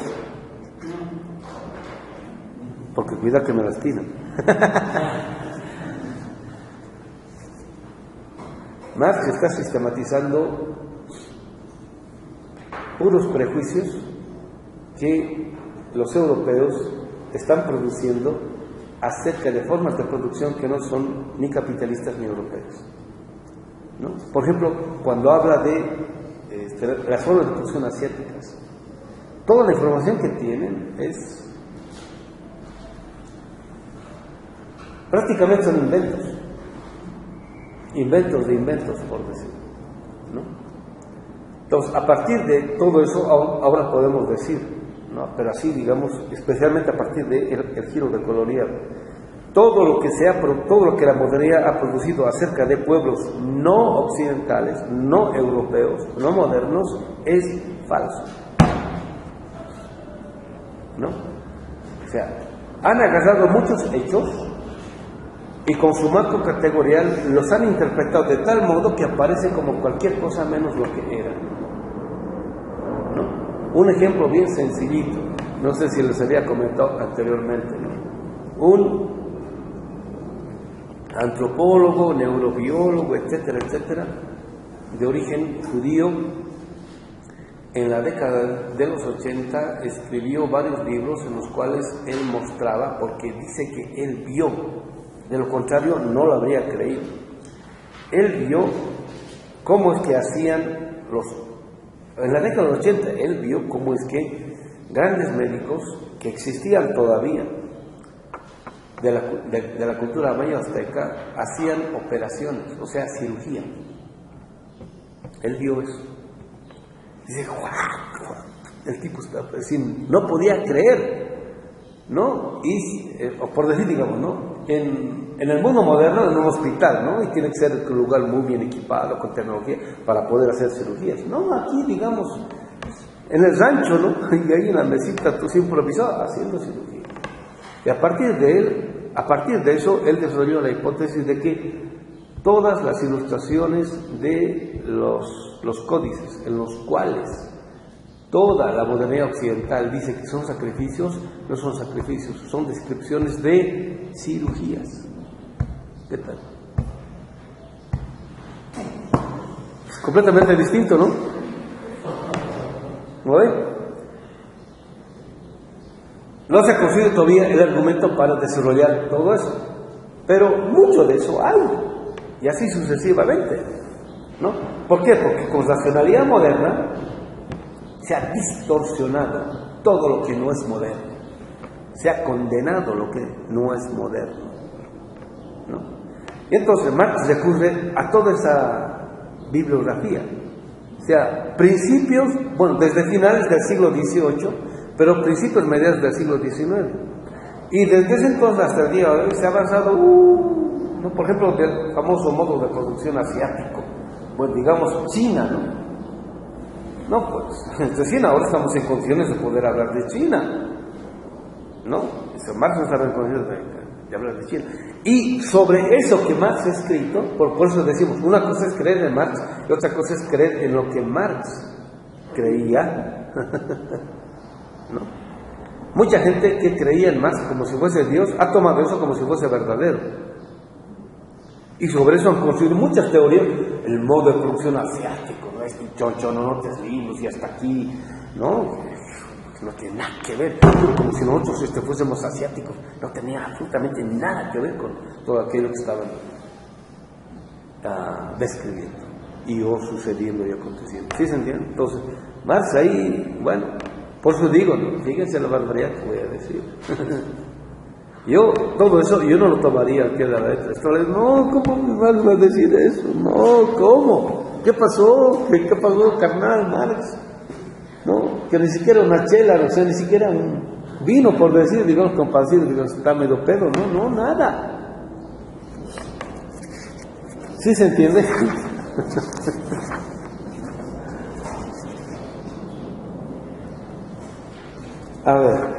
Porque cuida que me las tiran. Marx está sistematizando puros prejuicios que los europeos están produciendo acerca de formas de producción que no son ni capitalistas ni europeas, ¿no? Por ejemplo, cuando habla de las formas de producción asiáticas, toda la información que tienen es prácticamente son inventos de inventos, por decirlo, ¿no? Entonces, a partir de todo eso, ahora podemos decir, ¿no? Pero así, digamos, especialmente a partir del giro de colonial, todo lo que la modernidad ha producido acerca de pueblos no occidentales, no europeos, no modernos, es falso, ¿no? O sea, han agarrado muchos hechos y con su marco categorial los han interpretado de tal modo que aparece como cualquier cosa menos lo que era, ¿no? Un ejemplo bien sencillito, no sé si les había comentado anteriormente, ¿no? Un antropólogo, neurobiólogo, etcétera, de origen judío, en la década de los 80 escribió varios libros en los cuales él mostraba, porque dice que él vio, de lo contrario no lo habría creído, él vio cómo es que hacían en la década de los 80, él vio cómo es que grandes médicos que existían todavía de la cultura maya azteca hacían operaciones, o sea, cirugía. Él vio eso. Dice, ¡guau! El tipo no podía creer, ¿no? Y, por decir, digamos, ¿no? En el mundo moderno, en un hospital, ¿no? Y tiene que ser un lugar muy bien equipado, con tecnología, para poder hacer cirugías. No, aquí, digamos, en el rancho, ¿no? Y ahí en la mesita, tú improvisado, haciendo cirugía. Y a partir de eso, él desarrolló la hipótesis de que todas las ilustraciones de los códices en los cuales toda la modernidad occidental dice que son sacrificios, no son sacrificios, son descripciones de cirugías. ¿Qué tal? Es completamente distinto, ¿no? ¿No ve? No se ha conseguido todavía el argumento para desarrollar todo eso, pero mucho de eso hay, y así sucesivamente, ¿no? ¿Por qué? Porque con racionalidad moderna se ha distorsionado todo lo que no es moderno, se ha condenado lo que no es moderno, ¿no? Y entonces Marx recurre a toda esa bibliografía, o sea, principios, bueno, desde finales del siglo XVIII, pero principios mediados del siglo XIX. Y desde ese entonces hasta el día de hoy se ha avanzado, ¿no? Por ejemplo, del famoso modo de producción asiático, pues digamos China, ¿no? No, pues, de China, ahora estamos en condiciones de poder hablar de China, ¿no? Marx no estaba en condiciones de hablar de China. Y sobre eso que Marx ha escrito, por eso decimos, una cosa es creer en Marx y otra cosa es creer en lo que Marx creía, ¿no? Mucha gente que creía en Marx como si fuese Dios, ha tomado eso como si fuese verdadero. Y sobre eso han construido muchas teorías, el modo de producción asiático, ¿no? Este chocho, no te libros y hasta aquí, ¿no? No tiene nada que ver, como si nosotros fuésemos asiáticos, no tenía absolutamente nada que ver con todo aquello que estaban describiendo y o sucediendo y aconteciendo. ¿Sí se entiende? Entonces, Marx ahí, bueno, por eso digo, ¿no? Fíjense la barbaridad que voy a decir. Yo, todo eso, yo no lo tomaría al pie de la letra. No, ¿cómo me vas a decir eso? No, ¿cómo? ¿Qué pasó? ¿Qué pasó, carnal, Marx? ¿No? Que ni siquiera una chela, o sea, ni siquiera un vino, por decir, digamos, compartido, digamos, está medio pedo, no, nada. ¿Sí se entiende? A ver,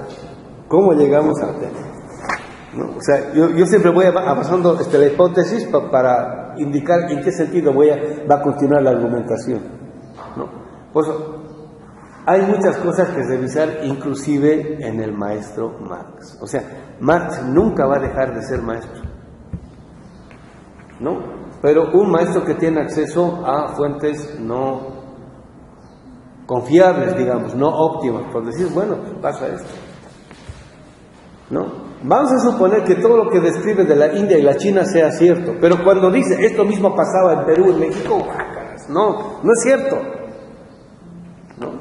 ¿cómo llegamos al tema? ¿No? O sea, yo siempre voy avanzando la hipótesis para indicar en qué sentido va a continuar la argumentación, ¿no? Pues hay muchas cosas que revisar, inclusive en el maestro Marx. O sea, Marx nunca va a dejar de ser maestro, ¿no? Pero un maestro que tiene acceso a fuentes no confiables, digamos, no óptimas, por decir, bueno, pasa esto, ¿no? Vamos a suponer que todo lo que describe de la India y la China sea cierto, pero cuando dice esto mismo pasaba en Perú, en México, guácaras, no es cierto, ¿no?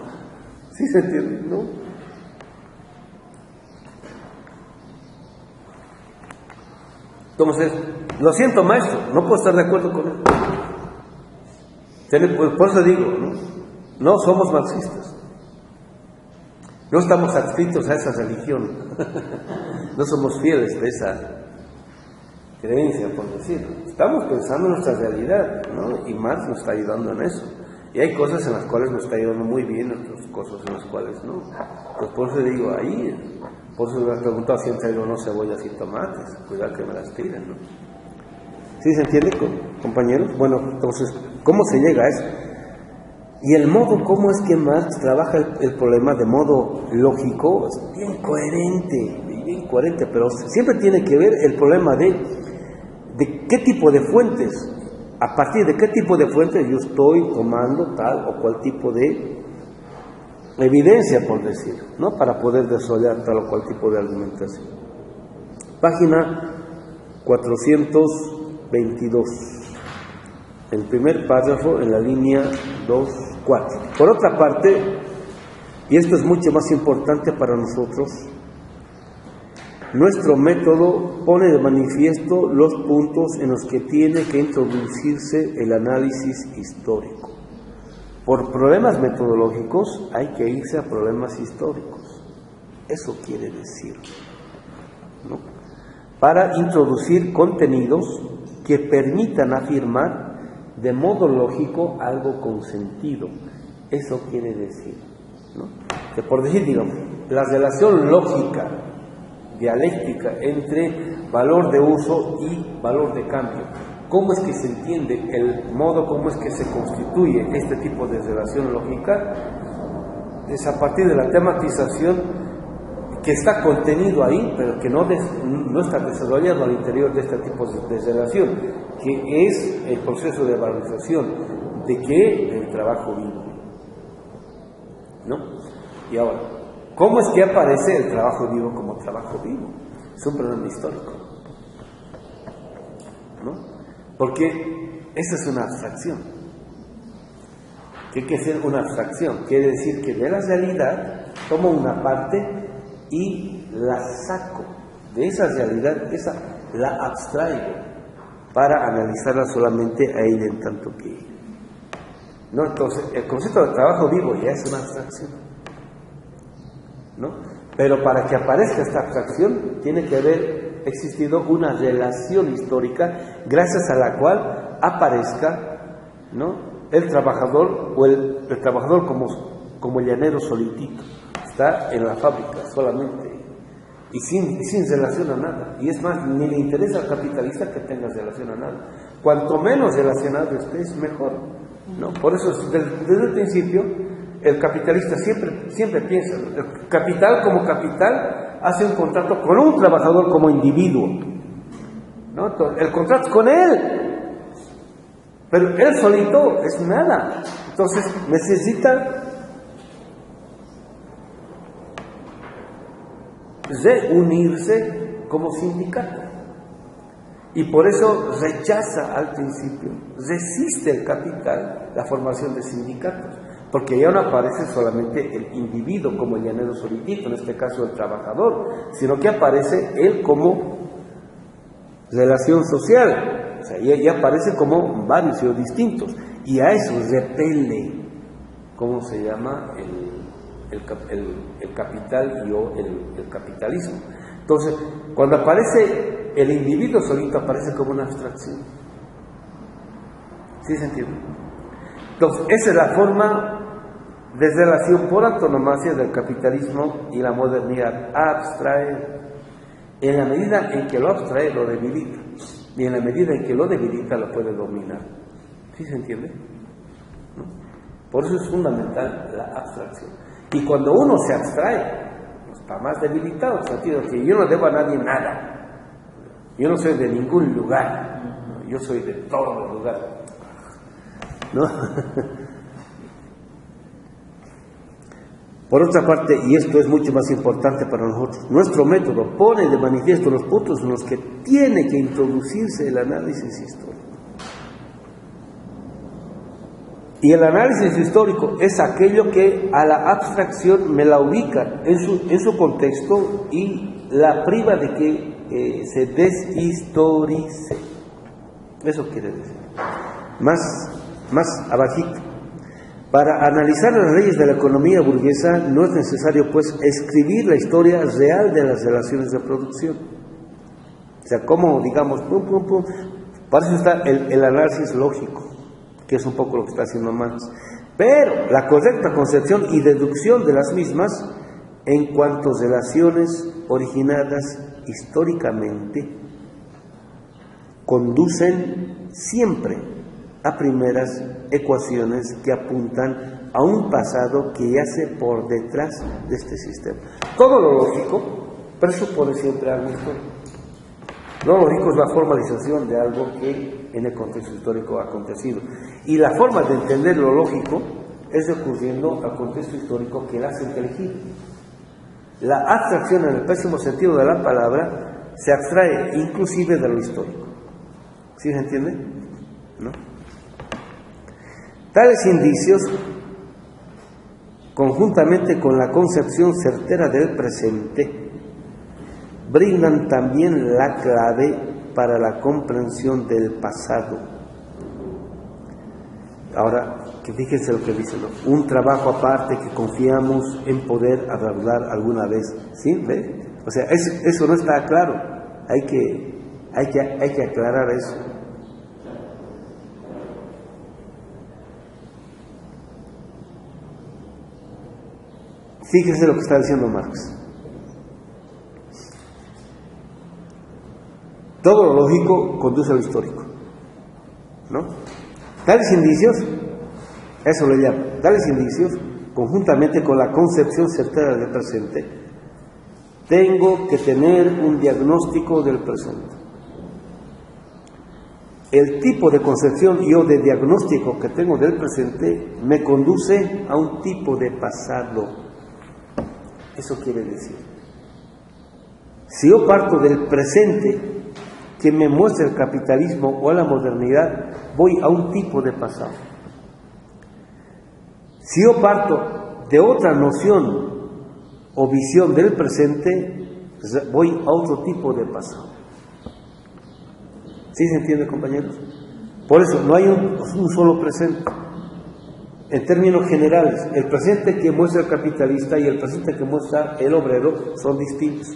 ¿Sí se entiende? ¿No? Entonces, lo siento, maestro, no puedo estar de acuerdo con él. Por eso digo, no somos marxistas. No estamos adscritos a esa religión. No somos fieles de esa creencia, por decirlo. Estamos pensando en nuestra realidad, ¿no? Y Marx nos está ayudando en eso. Y hay cosas en las cuales nos está ayudando muy bien, otras cosas en las cuales no. Pues por eso digo, ahí, por eso me has preguntado si traigo no cebollas y tomates. Cuidado que me las tiren, ¿no? ¿Sí se entiende, compañeros? Bueno, entonces, ¿cómo se llega a eso? Y el modo, cómo es que Marx trabaja el problema de modo lógico, es bien coherente, pero siempre tiene que ver el problema de qué tipo de fuentes, a partir de qué tipo de fuentes yo estoy tomando tal o cual tipo de evidencia, por decir, ¿no? Para poder desarrollar tal o cual tipo de argumentación. Página 422. El primer párrafo en la línea 2.4. Por otra parte, y esto es mucho más importante para nosotros, nuestro método pone de manifiesto los puntos en los que tiene que introducirse el análisis histórico. Por problemas metodológicos hay que irse a problemas históricos. Eso quiere decir, ¿no? Para introducir contenidos que permitan afirmar de modo lógico algo con sentido. Eso quiere decir, ¿no? Que por decir, digamos, la relación lógica, dialéctica entre valor de uso y valor de cambio. ¿Cómo es que se entiende el modo, cómo es que se constituye este tipo de relación lógica? Es a partir de la tematización que está contenido ahí, pero que no está desarrollado al interior de este tipo de relación, que es el proceso de valorización de qué, del trabajo vivo, ¿no? Y ahora, ¿cómo es que aparece el trabajo vivo como trabajo vivo? Es un problema histórico, ¿no? Porque esta es una abstracción. ¿Qué quiere decir una abstracción? Quiere decir que de la realidad tomo una parte y la saco. De esa realidad, esa la abstraigo para analizarla solamente a ella en tanto que ella. ¿No? Entonces, el concepto de trabajo vivo ya es una abstracción, ¿no? Pero para que aparezca esta abstracción, tiene que haber existido una relación histórica gracias a la cual aparezca, ¿no?, el trabajador o el trabajador como llanero solitito. Está en la fábrica solamente y sin relación a nada. Y es más, ni le interesa al capitalista que tenga relación a nada. Cuanto menos relacionado estés, mejor, ¿no? Por eso, desde el principio, el capitalista siempre piensa, el capital como capital hace un contrato con un trabajador como individuo, ¿no? Entonces, el contrato es con él, pero él solito es nada. Entonces necesita reunirse como sindicato. Y por eso rechaza al principio, resiste el capital la formación de sindicatos, porque ya no aparece solamente el individuo como el llanero solitito, en este caso el trabajador, sino que aparece él como relación social. O sea, ya aparece como varios y distintos, y a eso repele, ¿cómo se llama? El capital y el capitalismo. Entonces, cuando aparece el individuo solito, aparece como una abstracción. ¿Sí se entiende? Entonces, esa es la forma de relación por antonomasia del capitalismo y la modernidad. Abstraer. En la medida en que lo abstrae, lo debilita. Y en la medida en que lo debilita, lo puede dominar. ¿Sí se entiende? ¿No? Por eso es fundamental la abstracción. Y cuando uno se abstrae, está más debilitado, en el sentido que yo no debo a nadie nada. Yo no soy de ningún lugar. Yo soy de todos los lugares. ¿No? Por otra parte, y esto es mucho más importante para nosotros, nuestro método pone de manifiesto los puntos en los que tiene que introducirse el análisis histórico. Y el análisis histórico es aquello que a la abstracción me la ubica en su contexto y la priva de que se deshistorice. Eso quiere decir. Más abajito. Para analizar las leyes de la economía burguesa no es necesario, pues, escribir la historia real de las relaciones de producción. O sea, como, digamos, para eso está el análisis lógico, que es un poco lo que está haciendo Marx. Pero la correcta concepción y deducción de las mismas, en cuanto a relaciones originadas históricamente, conducen siempre a primeras ecuaciones que apuntan a un pasado que yace por detrás de este sistema. Todo lo lógico presupone siempre algo histórico. Lo lógico es la formalización de algo que en el contexto histórico ha acontecido. Y la forma de entender lo lógico es recurriendo al contexto histórico que la hace inteligible. La abstracción, en el pésimo sentido de la palabra, se abstrae inclusive de lo histórico. ¿Sí se entiende? ¿No? Tales indicios, conjuntamente con la concepción certera del presente, brindan también la clave para la comprensión del pasado. Ahora, que fíjense lo que dice, ¿no? Un trabajo aparte que confiamos en poder abordar alguna vez. ¿Sí? ¿Ve? O sea, eso no está claro. Hay que aclarar eso. Fíjense lo que está diciendo Marx. Todo lo lógico conduce a lo histórico, ¿no? Tales indicios, eso le llamo, tales indicios, conjuntamente con la concepción certera del presente, tengo que tener un diagnóstico del presente. El tipo de concepción yo de diagnóstico que tengo del presente me conduce a un tipo de pasado. Eso quiere decir, si yo parto del presente que me muestra el capitalismo o la modernidad, voy a un tipo de pasado. Si yo parto de otra noción o visión del presente, voy a otro tipo de pasado. ¿Sí se entiende, compañeros? Por eso no hay un solo presente. En términos generales, el presente que muestra el capitalista y el presente que muestra el obrero son distintos.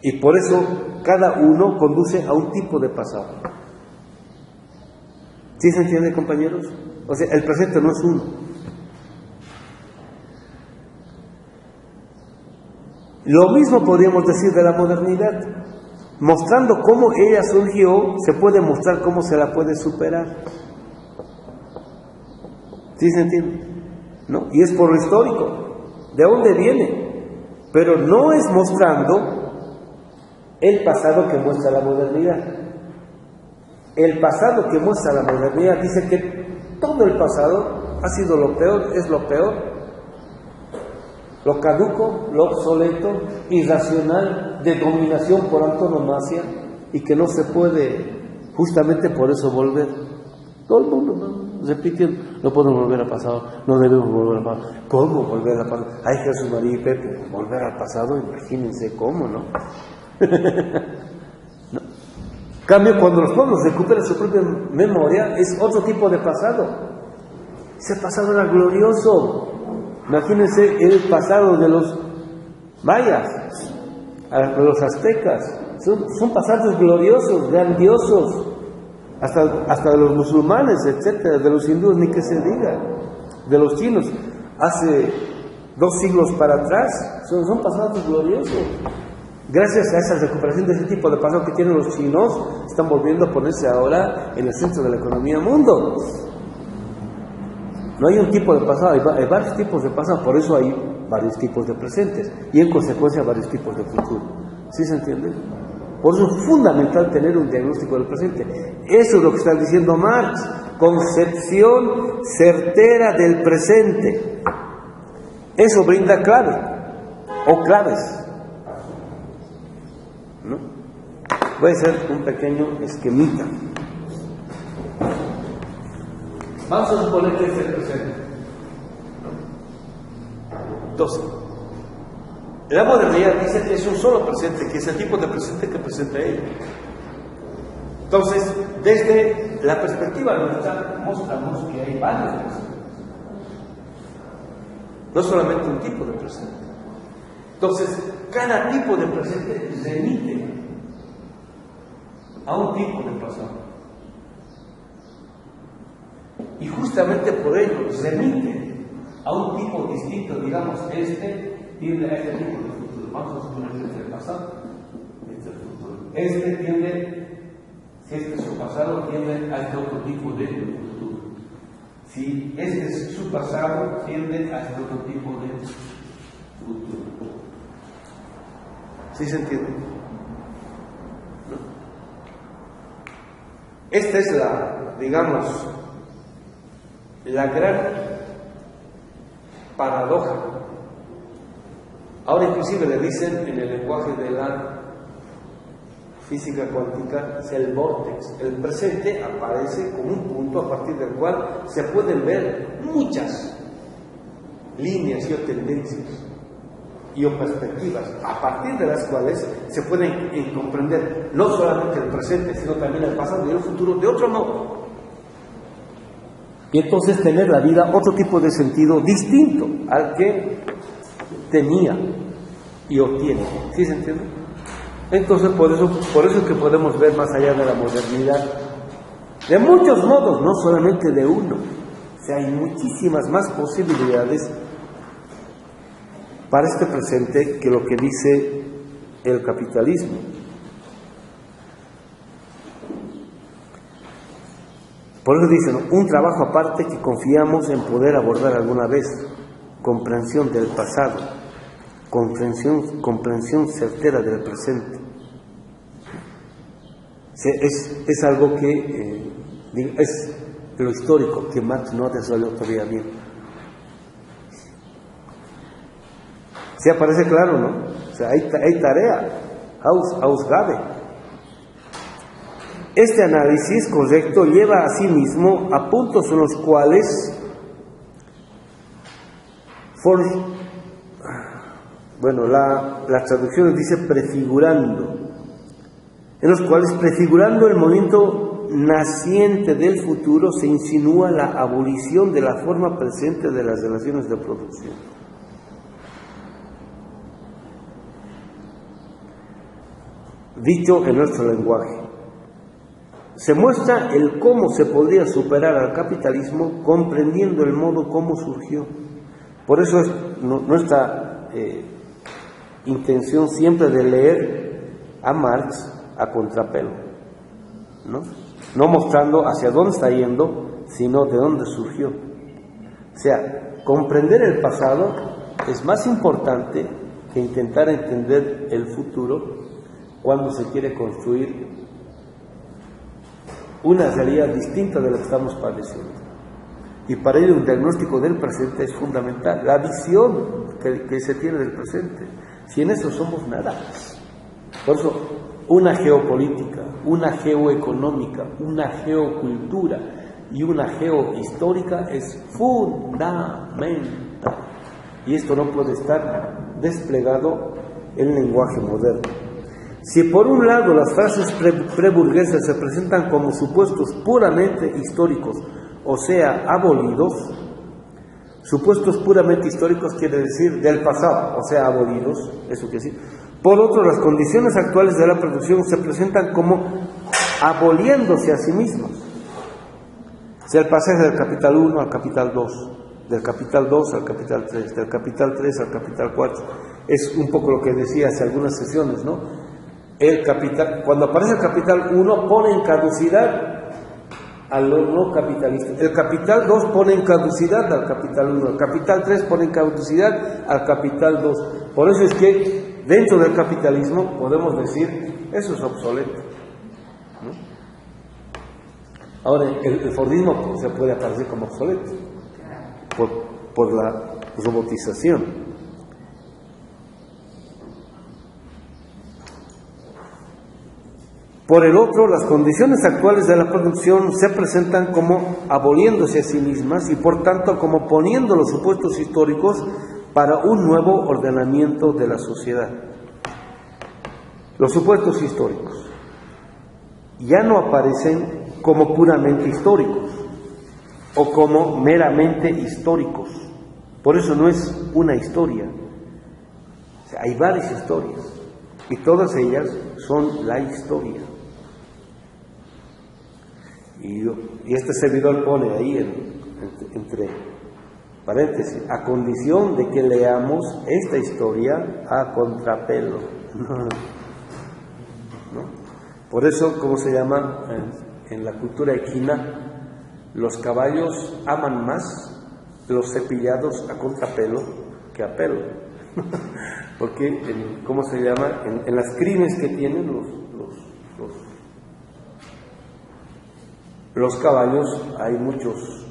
Y por eso cada uno conduce a un tipo de pasado. ¿Sí se entiende, compañeros? O sea, el presente no es uno. Lo mismo podríamos decir de la modernidad. Mostrando cómo ella surgió, se puede mostrar cómo se la puede superar. ¿Sí se entiende? ¿No? Y es por lo histórico. ¿De dónde viene? Pero no es mostrando el pasado que muestra la modernidad. El pasado que muestra la modernidad dice que todo el pasado ha sido lo peor, es lo peor, lo caduco, lo obsoleto, irracional, de dominación por antonomasia, y que no se puede justamente por eso volver. Todo el mundo, ¿no? Repiten, no podemos volver al pasado, no debemos volver al pasado. ¿Cómo volver al pasado? Ay, Jesús, María y Pepe, volver al pasado, imagínense cómo, ¿no? ¿No? En cambio, cuando los pueblos recuperan su propia memoria, es otro tipo de pasado. Ese pasado era glorioso. Imagínense el pasado de los mayas, de los aztecas. Son pasados gloriosos, grandiosos. Hasta de los musulmanes, etcétera, de los hindúes, ni que se diga, de los chinos, hace 2 siglos para atrás, son pasados gloriosos. Gracias a esa recuperación de ese tipo de pasado que tienen los chinos, están volviendo a ponerse ahora en el centro de la economía del mundo. No hay un tipo de pasado, hay varios tipos de pasado, por eso hay varios tipos de presentes y en consecuencia varios tipos de futuro. ¿Sí se entiende? Por eso es fundamental tener un diagnóstico del presente. Eso es lo que está diciendo Marx, concepción certera del presente. Eso brinda clave, o claves, ¿no? Voy a hacer un pequeño esquemita. Vamos a suponer que es el presente. Entonces, la modernidad dice que es un solo presente, que es el tipo de presente que presenta ella. Entonces, desde la perspectiva nuestra, mostramos que hay varios presentes. No solamente un tipo de presente. Entonces, cada tipo de presente remite a un tipo de pasado. Y justamente por ello remite a un tipo distinto, digamos, tiende a este tipo de futuro. Vamos a suponer que es el pasado, este es el futuro. Este tiende, si este es su pasado, tiende a este otro tipo de futuro. Si este es su pasado, tiende a este otro tipo de futuro. ¿Sí se entiende? ¿No? Esta es la gran paradoja. Ahora inclusive le dicen en el lenguaje de la física cuántica, es el vórtex. El presente aparece como un punto a partir del cual se pueden ver muchas líneas y o tendencias y o perspectivas, a partir de las cuales se pueden comprender no solamente el presente, sino también el pasado y el futuro de otro modo. Y entonces tener la vida otro tipo de sentido distinto al que tenía y obtiene. ¿Sí se entiende? Entonces por eso es que podemos ver más allá de la modernidad de muchos modos, no solamente de uno. O sea, hay muchísimas más posibilidades para este presente que lo que dice el capitalismo. Por eso dicen, un trabajo aparte que confiamos en poder abordar alguna vez, comprensión del pasado, comprensión certera del presente. Es algo que es lo histórico que Marx no desarrolló todavía bien. ¿Sí aparece claro, no? O sea, hay tarea, Ausgabe. Este análisis correcto lleva a sí mismo a puntos en los cuales Bueno, las traducciones dice prefigurando, en los cuales prefigurando el momento naciente del futuro se insinúa la abolición de la forma presente de las relaciones de producción. Dicho en nuestro lenguaje, se muestra el cómo se podría superar al capitalismo comprendiendo el modo como surgió. Por eso es nuestra intención siempre de leer a Marx a contrapelo, no mostrando hacia dónde está yendo, sino de dónde surgió. O sea, comprender el pasado es más importante que intentar entender el futuro cuando se quiere construir una realidad distinta de la que estamos padeciendo. Y para ello un diagnóstico del presente es fundamental, la visión que se tiene del presente. Si en eso somos nada. Por eso, una geopolítica, una geoeconómica, una geocultura y una geohistórica es fundamental. Y esto no puede estar desplegado en lenguaje moderno. Si por un lado las frases preburguesas se presentan como supuestos puramente históricos, o sea, abolidos, supuestos puramente históricos quiere decir del pasado, o sea, abolidos, eso quiere decir. Por otro, las condiciones actuales de la producción se presentan como aboliéndose a sí mismas. O sea, el pasaje del capital 1 al capital 2, del capital 2 al capital 3, del capital 3 al capital 4, es un poco lo que decía hace algunas sesiones, ¿no? El capital, cuando aparece el capital 1 pone en caducidad a los no capitalistas. El capital 2 pone en caducidad al capital 1. El capital 3 pone en caducidad al capital 2. Por eso es que dentro del capitalismo podemos decir, eso es obsoleto, ¿no? Ahora, el fordismo se puede aparecer como obsoleto por la robotización. Por el otro, las condiciones actuales de la producción se presentan como aboliéndose a sí mismas y por tanto como poniendo los supuestos históricos para un nuevo ordenamiento de la sociedad. Los supuestos históricos ya no aparecen como puramente históricos o como meramente históricos. Por eso no es una historia. O sea, hay varias historias y todas ellas son la historia. Y este servidor pone ahí entre paréntesis, a condición de que leamos esta historia a contrapelo. ¿No? Por eso, ¿cómo se llama? En la cultura equina, los caballos aman más los cepillados a contrapelo que a pelo. Porque, ¿cómo se llama? En las crines que tienen los caballos hay muchos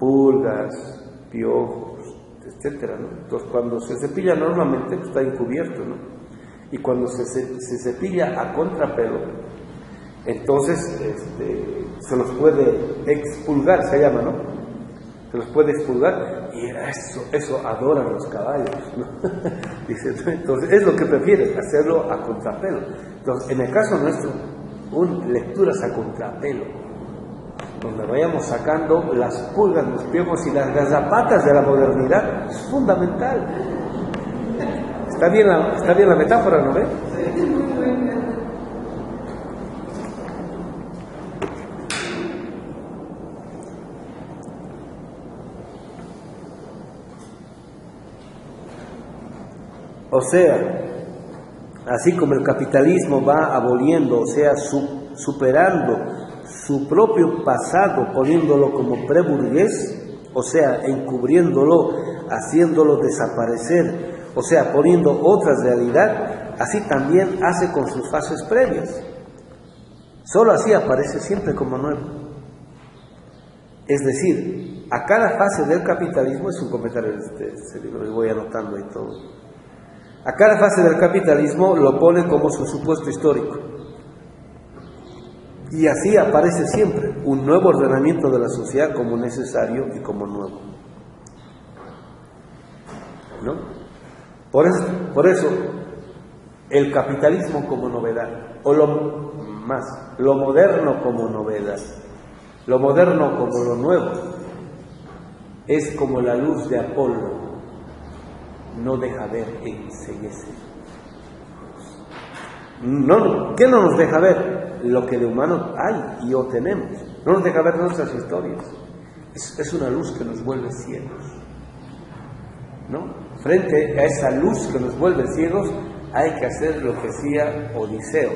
pulgas, piojos, etcétera, ¿no? Entonces cuando se cepilla normalmente pues, está encubierto, ¿no? Y cuando se cepilla a contrapelo, entonces se los puede expulgar, se llama, ¿no? Se los puede expulgar y eso adoran los caballos, ¿no? Dice, entonces es lo que prefieren, hacerlo a contrapelo. Entonces en el caso nuestro, lecturas a contrapelo, donde vayamos sacando las pulgas, los piojos y las garrapatas de la modernidad, es fundamental. Está bien la metáfora, ¿no ve? O sea, así como el capitalismo va aboliendo, o sea, superando su propio pasado, poniéndolo como preburgués, o sea, encubriéndolo, haciéndolo desaparecer, o sea, poniendo otra realidad, así también hace con sus fases previas. Solo así aparece siempre como nuevo. Es decir, a cada fase del capitalismo, es un comentario de este libro, lo voy anotando y todo. A cada fase del capitalismo lo pone como su supuesto histórico. Y así aparece siempre un nuevo ordenamiento de la sociedad como necesario y como nuevo. ¿no? Por eso el capitalismo como novedad, o lo moderno como novedad, lo moderno como lo nuevo, es como la luz de Apolo, no deja ver, enseguece. No, ¿qué no nos deja ver? Lo que de humano hay y o tenemos. No nos deja ver nuestras historias. Es una luz que nos vuelve ciegos, ¿no? Frente a esa luz que nos vuelve ciegos, hay que hacer lo que hacía Odiseo,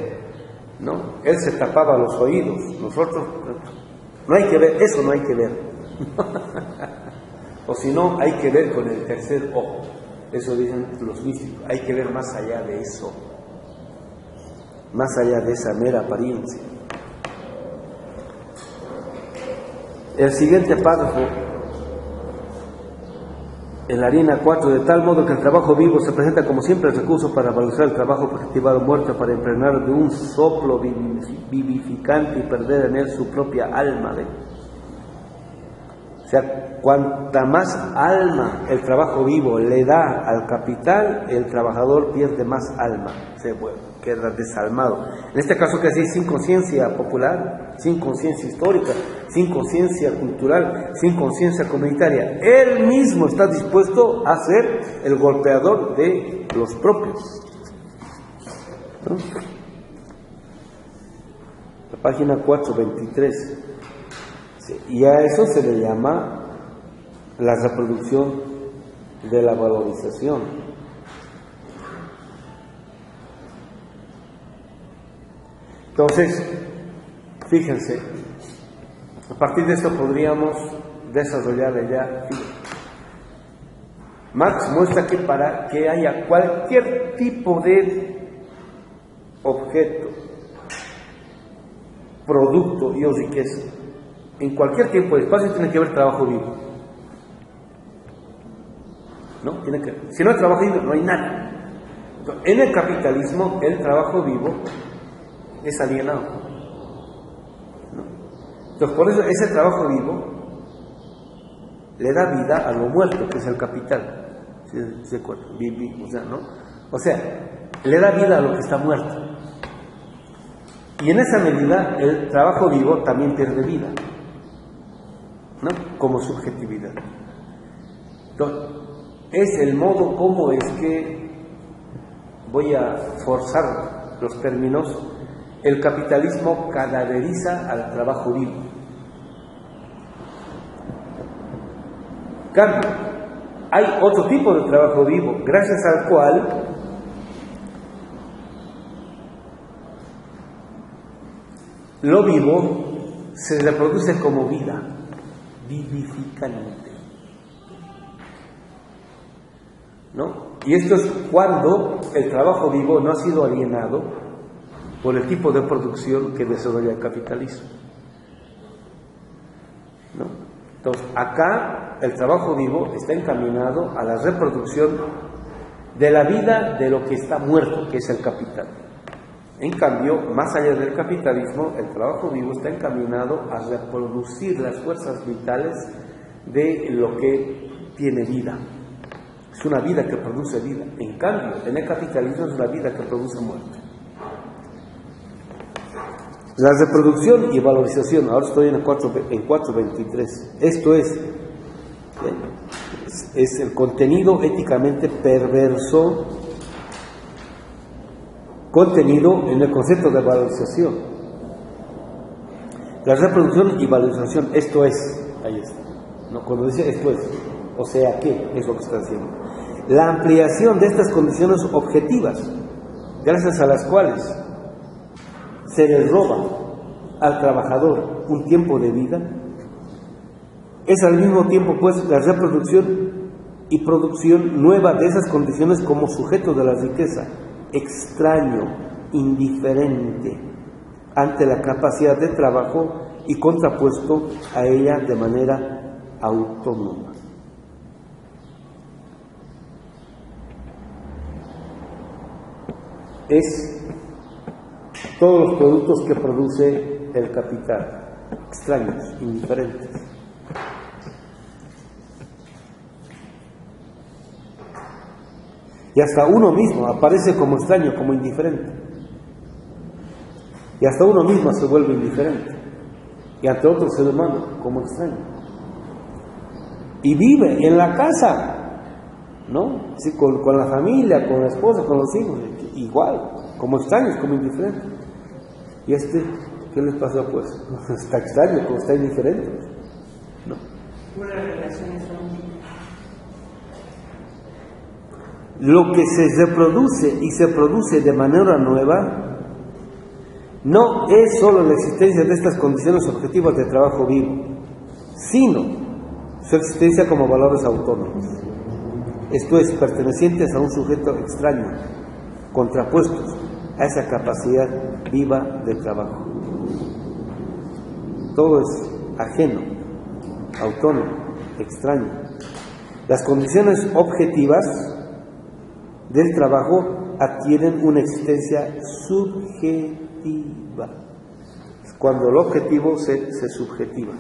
¿no? Él se tapaba los oídos, nosotros no hay que ver, eso no hay que ver. O si no, hay que ver con el tercer ojo. Eso dicen los místicos, hay que ver más allá de eso, más allá de esa mera apariencia. El siguiente párrafo, en la línea 4, de tal modo que el trabajo vivo se presenta como siempre el recurso para valorizar el trabajo proyectivado muerto, para impregnar de un soplo vivificante y perder en él su propia alma. ¿Ve? O sea, cuanta más alma el trabajo vivo le da al capital, el trabajador pierde más alma, se queda desalmado. En este caso, que así, sin conciencia popular, sin conciencia histórica, sin conciencia cultural, sin conciencia comunitaria. Él mismo está dispuesto a ser el golpeador de los propios, ¿no? La página 423. Y a eso se le llama la reproducción de la valorización. Entonces, fíjense, a partir de esto podríamos desarrollar ya. Marx muestra que para que haya cualquier tipo de objeto, producto y o riqueza, en cualquier tiempo de espacio tiene que haber trabajo vivo, ¿no? Si no hay trabajo vivo, no hay nada. Entonces, en el capitalismo, el trabajo vivo es alienado, ¿no? Entonces, por eso ese trabajo vivo le da vida a lo muerto, que es el capital. ¿Se acuerdan? O sea, le da vida a lo que está muerto. Y en esa medida, el trabajo vivo también pierde vida, ¿no? Como subjetividad. Entonces, es el modo como es que, voy a forzar los términos, el capitalismo cadaveriza al trabajo vivo. Cambio, hay otro tipo de trabajo vivo, gracias al cual lo vivo se reproduce como vida, vivificante, ¿no? Y esto es cuando el trabajo vivo no ha sido alienado por el tipo de producción que desarrolla el capitalismo, ¿no? Entonces, acá el trabajo vivo está encaminado a la reproducción de la vida de lo que está muerto, que es el capital. En cambio, más allá del capitalismo, el trabajo vivo está encaminado a reproducir las fuerzas vitales de lo que tiene vida. Es una vida que produce vida. En cambio, en el capitalismo es una vida que produce muerte. La reproducción y valorización, ahora estoy en 423. Esto es el contenido éticamente perverso contenido en el concepto de valorización. La reproducción y valorización, esto es, ahí está, ¿no? Cuando dice esto es, o sea, ¿qué es lo que está haciendo? La ampliación de estas condiciones objetivas, gracias a las cuales se le roba al trabajador un tiempo de vida, es al mismo tiempo pues la reproducción y producción nueva de esas condiciones como sujeto de la riqueza, extraño, indiferente ante la capacidad de trabajo y contrapuesto a ella de manera autónoma. Es todos los productos que produce el capital, extraños, indiferentes. Y hasta uno mismo aparece como extraño, como indiferente. Y hasta uno mismo se vuelve indiferente. Y ante otro ser humano como extraño. Y vive en la casa, ¿no? Sí, con la familia, con la esposa, con los hijos, igual, como extraños, como indiferentes. ¿Y qué les pasó pues? Está extraño, como está indiferente, ¿no? Las relaciones son... Lo que se reproduce y se produce de manera nueva no es solo la existencia de estas condiciones objetivas de trabajo vivo, sino su existencia como valores autónomos, esto es, pertenecientes a un sujeto extraño, contrapuestos a esa capacidad viva de trabajo. Todo es ajeno, autónomo, extraño. Las condiciones objetivas del trabajo adquieren una existencia subjetiva. Es cuando el objetivo se subjetiva.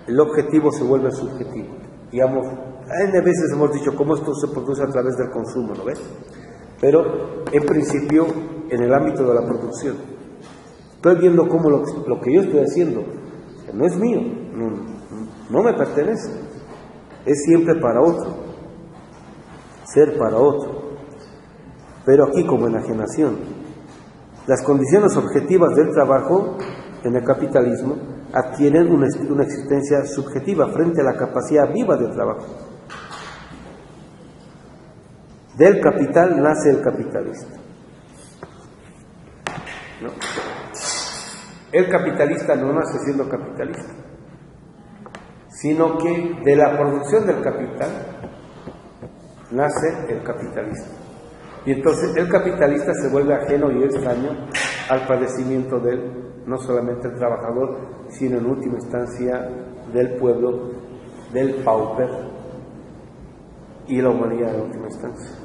El objetivo se vuelve subjetivo. Digamos, a veces hemos dicho cómo esto se produce a través del consumo, ¿no ves? Pero en principio en el ámbito de la producción. Estoy viendo cómo lo que yo estoy haciendo no es mío, no me pertenece, es siempre para otro, ser para otro. Pero aquí como enajenación, las condiciones objetivas del trabajo en el capitalismo adquieren una existencia subjetiva frente a la capacidad viva del trabajo. Del capital nace el capitalista, ¿no? El capitalista no nace siendo capitalista, sino que de la producción del capital nace el capitalista. Y entonces el capitalista se vuelve ajeno y extraño al padecimiento no solamente del trabajador, sino en última instancia del pueblo, del pauper y la humanidad en última instancia,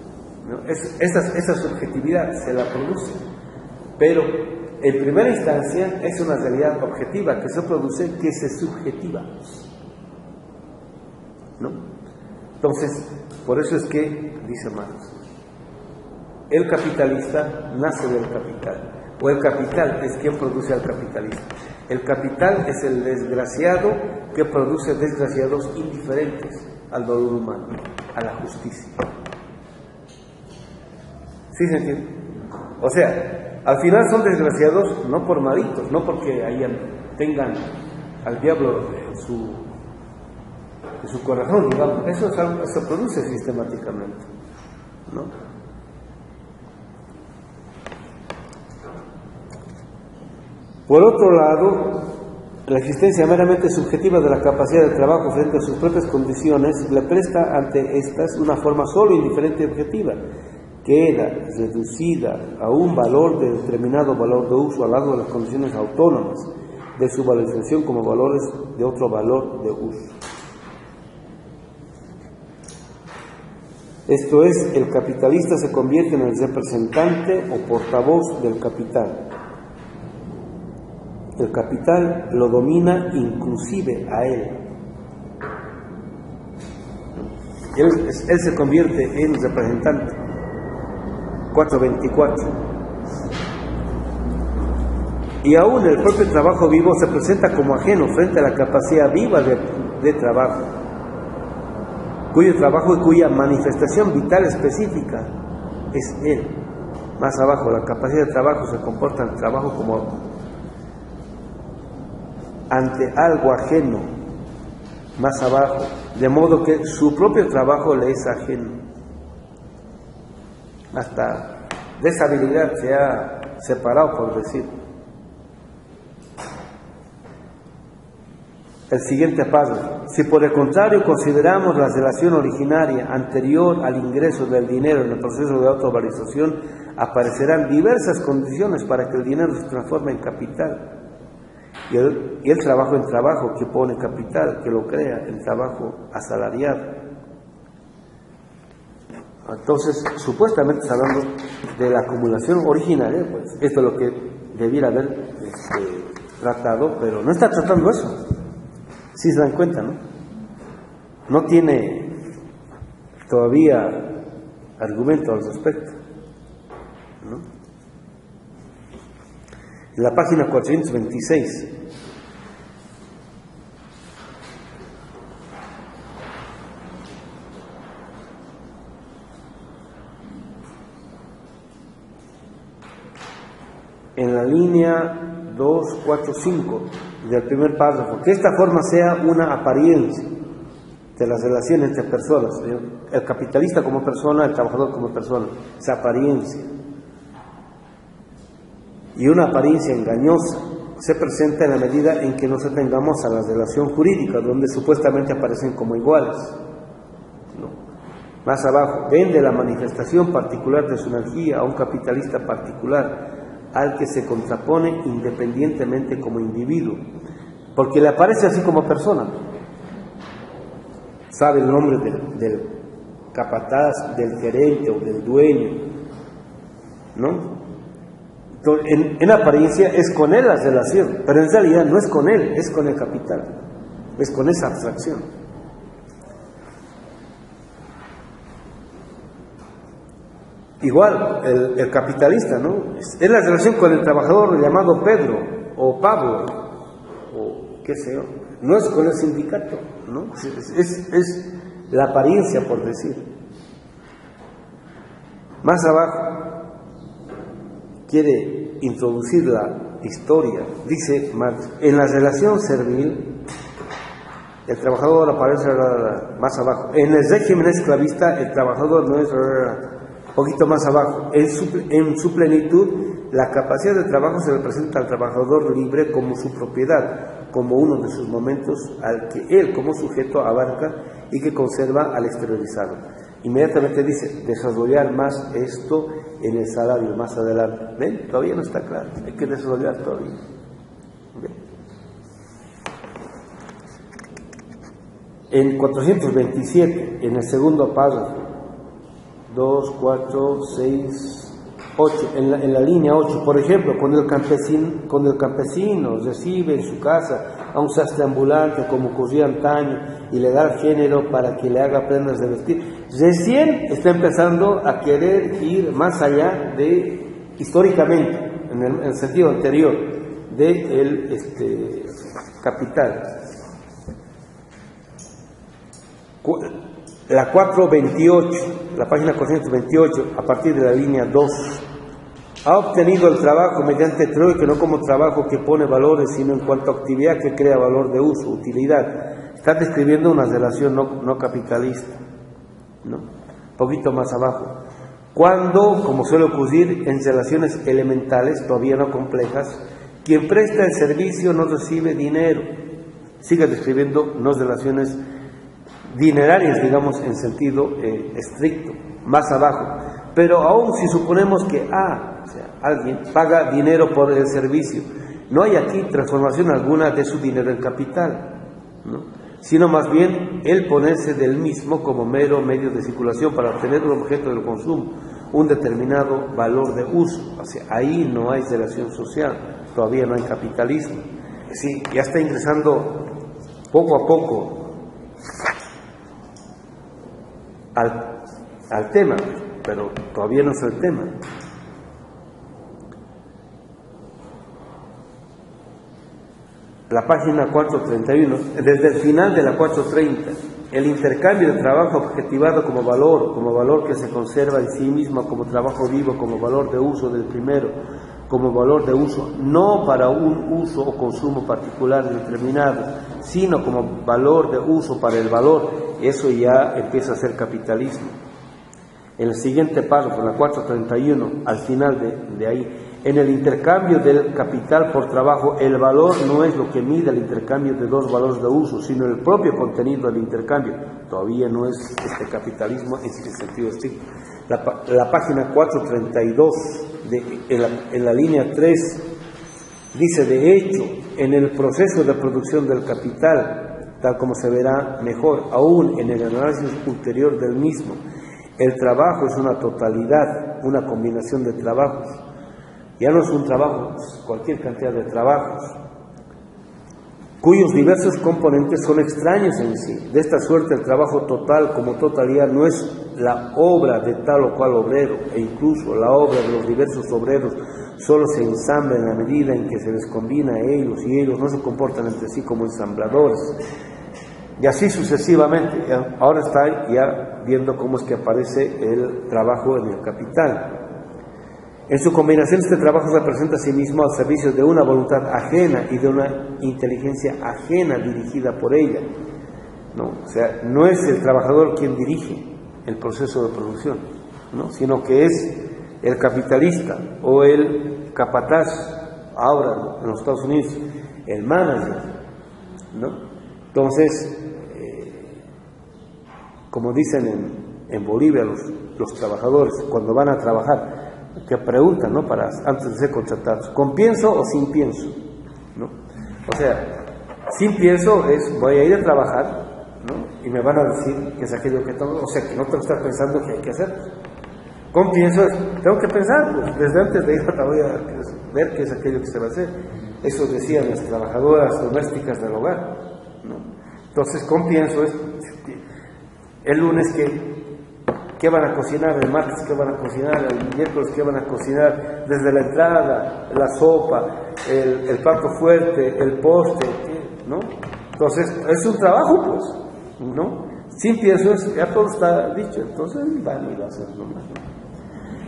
¿no? Esa subjetividad se la produce, pero en primera instancia es una realidad objetiva que se produce, que se subjetiva, ¿no? Entonces, por eso es que, dice Marx, el capitalista nace del capital, o el capital es quien produce al capitalista. El capital es el desgraciado que produce desgraciados indiferentes al dolor humano, a la justicia. ¿Sí se entiende? O sea, al final son desgraciados no por malitos, no porque tengan al diablo en su corazón, digamos. Eso es algo que se produce sistemáticamente, ¿no? Por otro lado, la existencia meramente subjetiva de la capacidad de trabajo frente a sus propias condiciones le presta ante estas una forma solo indiferente y objetiva, queda reducida a un valor de determinado valor de uso al lado de las condiciones autónomas de su valorización como valores de otro valor de uso. Esto es, el capitalista se convierte en el representante o portavoz del capital. El capital lo domina inclusive a él. Él se convierte en representante. 424. Y aún el propio trabajo vivo se presenta como ajeno frente a la capacidad viva de trabajo, cuyo trabajo y cuya manifestación vital específica es él. Más abajo, la capacidad de trabajo se comporta en el trabajo como ante algo ajeno, más abajo, de modo que su propio trabajo le es ajeno. Hasta de esa habilidad se ha separado, por decir. El siguiente paso: si por el contrario consideramos la relación originaria anterior al ingreso del dinero en el proceso de autovalorización, aparecerán diversas condiciones para que el dinero se transforme en capital. Y el trabajo en trabajo que pone capital, que lo crea, el trabajo asalariado. Entonces, supuestamente está hablando de la acumulación originaria, pues esto es lo que debiera haber tratado, pero no está tratando eso. Si se dan cuenta, ¿no? No tiene todavía argumento al respecto, ¿no? En la página 426, en la línea 245 del primer párrafo, que esta forma sea una apariencia de las relaciones entre personas, el capitalista como persona, el trabajador como persona, esa apariencia. Y una apariencia engañosa se presenta en la medida en que nos atengamos a la relación jurídica, donde supuestamente aparecen como iguales, ¿no? Más abajo, vende la manifestación particular de su energía a un capitalista particular, al que se contrapone independientemente como individuo, porque le aparece así como persona. Sabe el nombre del capataz, del gerente o del dueño, ¿no? Entonces, en apariencia es con él la relación, pero en realidad no es con él, es con el capital, es con esa abstracción. Igual, el capitalista, ¿no? Es la relación con el trabajador llamado Pedro o Pablo, o qué sé yo, no es con el sindicato, ¿no? Es la apariencia, por decir. Más abajo, quiere introducir la historia, dice Marx, en la relación servil, el trabajador aparece más abajo. En el régimen esclavista, el trabajador no es... poquito más abajo, en su plenitud, la capacidad de trabajo se representa al trabajador libre como su propiedad, como uno de sus momentos al que él como sujeto abarca y que conserva al exteriorizarlo. Inmediatamente dice, desarrollar más esto en el salario más adelante. ¿Ven? Todavía no está claro, hay que desarrollar todavía. ¿Ven? En 427, en el segundo párrafo, 2, 4, 6, 8, en la línea 8, por ejemplo, cuando el campesino recibe en su casa a un sastre ambulante, como ocurría antaño, y le da género para que le haga prendas de vestir, recién está empezando a querer ir más allá de, históricamente, en el sentido anterior, del capital. La 428, la página 428, a partir de la línea 2, ha obtenido el trabajo mediante troika, no como trabajo que pone valores, sino en cuanto a actividad que crea valor de uso, utilidad. Está describiendo una relación no capitalista, ¿no? Un poquito más abajo. Cuando, como suele ocurrir en relaciones elementales, todavía no complejas, quien presta el servicio no recibe dinero. Sigue describiendo no relaciones dinerarias, digamos, en sentido estricto, más abajo. Pero aún si suponemos que alguien paga dinero por el servicio, no hay aquí transformación alguna de su dinero en capital, ¿no? Sino más bien el ponerse del mismo como mero medio de circulación para obtener un objeto del consumo, un determinado valor de uso. O sea, ahí no hay relación social, todavía no hay capitalismo. Sí, ya está ingresando poco a poco al tema, pero todavía no es el tema. La página 431, desde el final de la 430, el intercambio de trabajo objetivado como valor que se conserva en sí mismo, como trabajo vivo, como valor de uso del primero, como valor de uso no para un uso o consumo particular determinado, sino como valor de uso para el valor, eso ya empieza a ser capitalismo. En el siguiente párrafo, en la 431, al final de ahí, en el intercambio del capital por trabajo, el valor no es lo que mide el intercambio de dos valores de uso, sino el propio contenido del intercambio. Todavía no es capitalismo en sentido estricto. La página 432, en la línea 3, dice, de hecho, en el proceso de producción del capital, tal como se verá mejor, aún en el análisis ulterior del mismo, el trabajo es una totalidad, una combinación de trabajos. Ya no es un trabajo, es cualquier cantidad de trabajos. cuyos diversos componentes son extraños en sí. De esta suerte, el trabajo total como totalidad no es la obra de tal o cual obrero, e incluso la obra de los diversos obreros solo se ensambla en la medida en que se les combina a ellos, y ellos no se comportan entre sí como ensambladores. Y así sucesivamente. Ahora está ya viendo cómo es que aparece el trabajo en el capital. En su combinación, este trabajo se presenta a sí mismo al servicio de una voluntad ajena y de una inteligencia ajena dirigida por ella, ¿no? O sea, no es el trabajador quien dirige el proceso de producción, ¿no? Sino que es el capitalista o el capataz, ahora en los Estados Unidos, el manager, ¿no? Entonces, como dicen en Bolivia los trabajadores, cuando van a trabajar, que preguntan, ¿no? Antes de ser contratados, ¿con pienso o sin pienso? ¿No? O sea, sin pienso es, voy a ir a trabajar, ¿no? Y me van a decir que es aquello que tengo, o sea, que no tengo que estar pensando que hay que hacer. Con pienso es, tengo que pensar, pues, desde antes de ir a trabajar, ver qué es aquello que se va a hacer. Eso decían las trabajadoras domésticas del hogar, ¿no? Entonces, con pienso es, el lunes ¿qué van a cocinar? El martes, ¿qué van a cocinar? El miércoles, ¿qué van a cocinar? Desde la entrada, la sopa, el plato fuerte, el postre, ¿no? Entonces, es un trabajo, pues, ¿no? Sin pienso, ya todo está dicho, entonces van y lo hacen nomás, ¿no?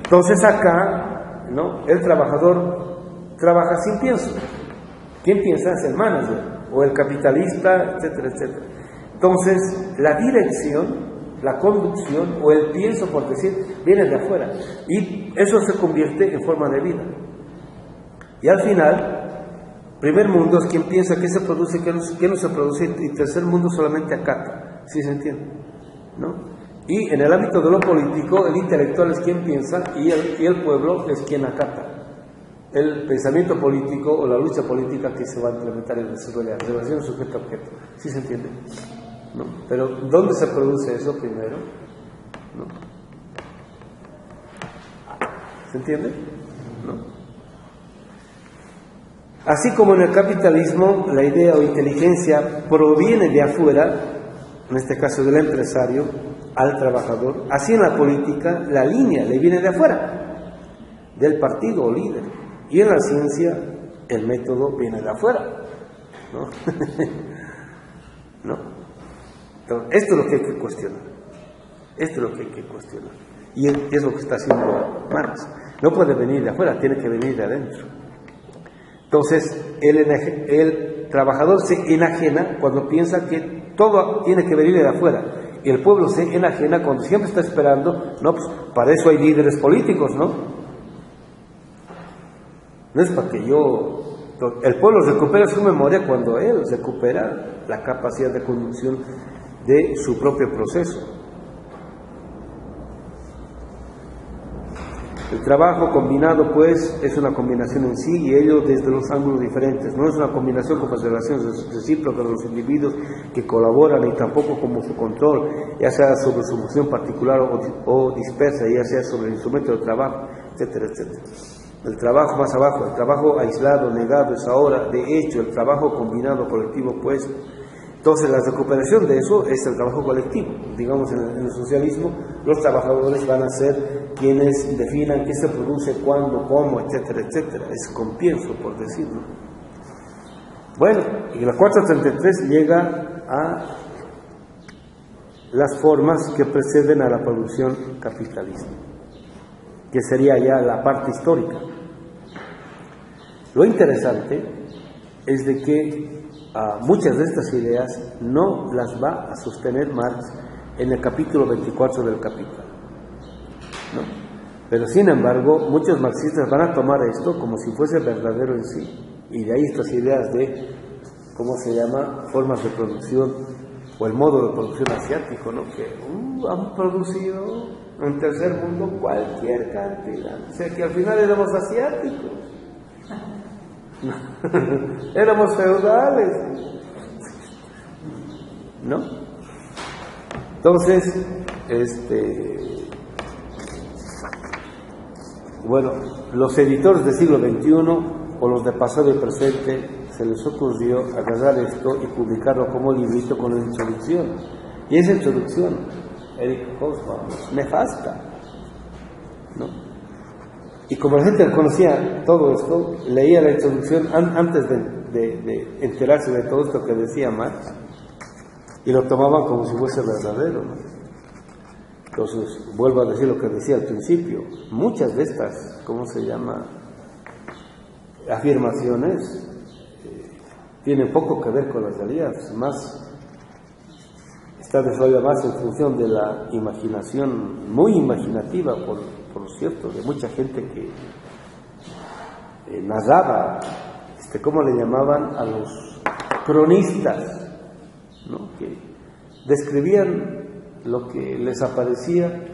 Entonces acá, ¿no? El trabajador trabaja sin pienso. ¿Quién piensa? Es el manager, o el capitalista, etcétera, etcétera. Entonces, la dirección, la conducción o el pienso, por decir, viene de afuera, y eso se convierte en forma de vida. Y al final, primer mundo es quien piensa qué se produce, qué no se produce, y tercer mundo solamente acata, ¿sí se entiende? ¿No? Y en el ámbito de lo político, el intelectual es quien piensa y el pueblo es quien acata el pensamiento político o la lucha política que se va a implementar en la relación sujeto-objeto. ¿Sí se entiende? ¿No? Pero ¿dónde se produce eso primero? ¿No? ¿Se entiende? ¿No? Así como en el capitalismo la idea o inteligencia proviene de afuera, en este caso del empresario al trabajador, así en la política la línea le viene de afuera, del partido o líder, y en la ciencia el método viene de afuera, ¿no? ¿No? Entonces, esto es lo que hay que cuestionar. Esto es lo que hay que cuestionar. Y es lo que está haciendo Marx. No puede venir de afuera, tiene que venir de adentro. Entonces, el trabajador se enajena cuando piensa que todo tiene que venir de afuera. Y el pueblo se enajena cuando siempre está esperando, no, pues para eso hay líderes políticos, ¿no? No es para que yo... El pueblo recupera su memoria cuando él recupera la capacidad de conducción de su propio proceso. El trabajo combinado, pues, es una combinación en sí, y ello desde los ángulos diferentes. No es una combinación con relaciones recíprocas de los individuos que colaboran, y tampoco como su control, ya sea sobre su función particular o dispersa, ya sea sobre el instrumento de trabajo, etcétera, etcétera. El trabajo más abajo, el trabajo aislado, negado, es ahora, de hecho, el trabajo combinado, colectivo, pues. Entonces, la recuperación de eso es el trabajo colectivo. Digamos, en el socialismo, los trabajadores van a ser quienes definan qué se produce, cuándo, cómo, etcétera, etcétera. Es compienso, por decirlo. Bueno, y la 433 llega a las formas que preceden a la producción capitalista, que sería ya la parte histórica. Lo interesante es de que muchas de estas ideas no las va a sostener Marx en el capítulo 24 del Capital, ¿no? Pero sin embargo, muchos marxistas van a tomar esto como si fuese verdadero en sí, y de ahí estas ideas de, ¿cómo se llama?, formas de producción o el modo de producción asiático, ¿no? Que han producido en tercer mundo cualquier cantidad, o sea que al final éramos asiáticos. Éramos feudales, ¿no? Entonces, bueno, los editores del siglo XXI o los de pasado y presente se les ocurrió agarrar esto y publicarlo como librito con la introducción. Y esa introducción, Eric Hobsbawm, nefasta, ¿no? Y como la gente conocía todo esto, leía la introducción antes de enterarse de todo esto que decía Marx, y lo tomaban como si fuese verdadero, ¿no? Entonces, vuelvo a decir lo que decía al principio, muchas de estas, afirmaciones tienen poco que ver con las realidad, más está desarrollada más en función de la imaginación, muy imaginativa, por cierto, de mucha gente que narraba, ¿cómo le llamaban? A los cronistas, ¿no? Que describían lo que les aparecía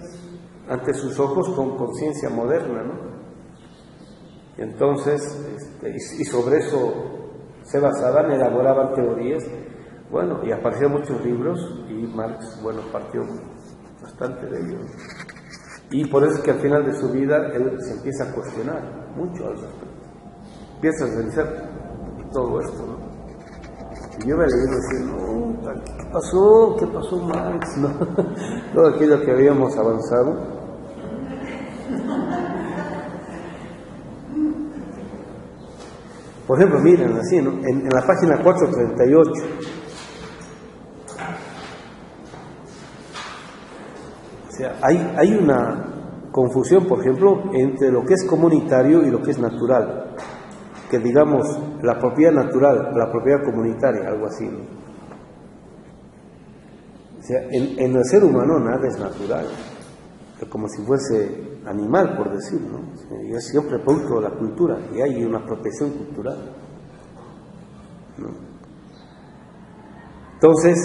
ante sus ojos con conciencia moderna, ¿no? Y entonces, y sobre eso se basaban, elaboraban teorías, bueno, y aparecían muchos libros, y Marx, bueno, partió bastante de ello. Y por eso es que al final de su vida él se empieza a cuestionar mucho al respecto. Empieza a realizar todo esto, ¿no? Y yo me leí decir, no, ¿qué pasó Marx? ¿No? Todo aquello que habíamos avanzado. Por ejemplo, miren, así, ¿no? En la página 438, o sea, hay una confusión, por ejemplo, entre lo que es comunitario y lo que es natural. Que digamos, la propiedad natural, la propiedad comunitaria, algo así, ¿no? O sea, en el ser humano nada es natural, es como si fuese animal, por decir, ¿no? O sea, y es siempre producto de la cultura, y hay una apropiación cultural, ¿no? Entonces,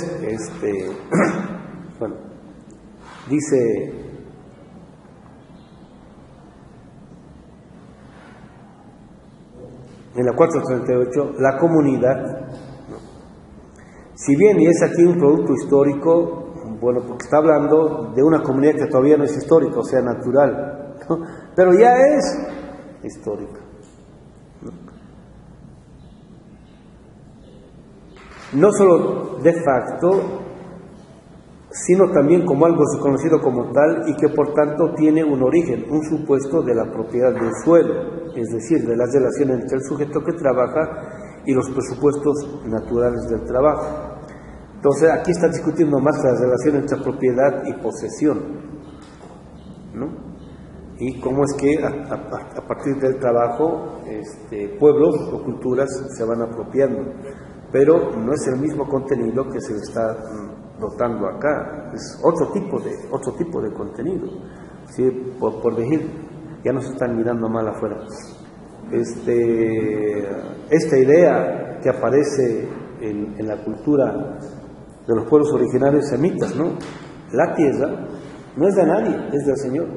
bueno, dice... En la 438, la comunidad, ¿no? Si bien, y es aquí un producto histórico, bueno, porque está hablando de una comunidad que todavía no es histórica, o sea, natural, ¿no? Pero ya es histórica, ¿no? No solo de facto, sino también como algo reconocido como tal y que por tanto tiene un origen, un supuesto de la propiedad del suelo, es decir, de las relaciones entre el sujeto que trabaja y los presupuestos naturales del trabajo. Entonces aquí está discutiendo más la relación entre propiedad y posesión, ¿no? Y cómo es que a partir del trabajo pueblos o culturas se van apropiando, pero no es el mismo contenido que se le está dotando acá, es otro tipo de contenido, ¿sí? Por decir, ya nos están mirando mal afuera. Esta idea que aparece en la cultura de los pueblos originarios semitas, ¿no? La tierra no es de nadie, es del Señor,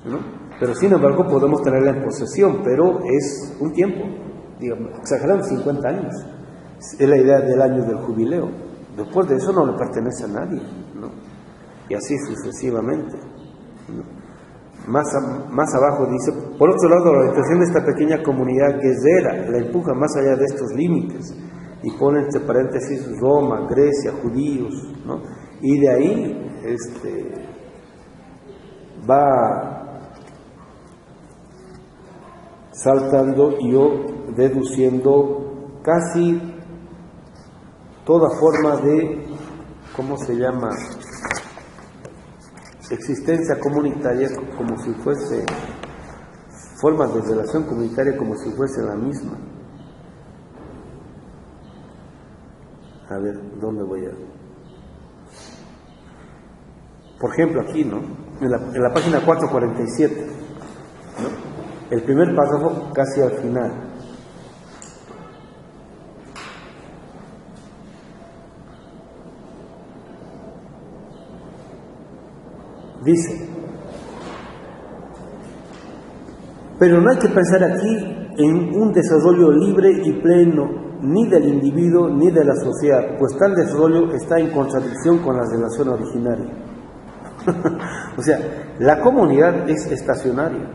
¿no? Pero sin embargo podemos tenerla en posesión, pero es un tiempo, digamos, exagerando 50 años, es la idea del año del jubileo. Después de eso no le pertenece a nadie, ¿no? Y así sucesivamente, ¿no? Más abajo dice, por otro lado, la orientación de esta pequeña comunidad guerrera la empuja más allá de estos límites y pone entre paréntesis Roma, Grecia, judíos, ¿no? Y de ahí va saltando y yo deduciendo casi toda forma de, ¿cómo se llama?, existencia comunitaria, como si fuese, formas de relación comunitaria como si fuese la misma. A ver, ¿dónde voy a...? Por ejemplo, aquí, ¿no? En la página 447, ¿no? El primer párrafo casi al final. Dice, pero no hay que pensar aquí en un desarrollo libre y pleno ni del individuo ni de la sociedad, pues tal desarrollo está en contradicción con la relación originaria. O sea, la comunidad es estacionaria,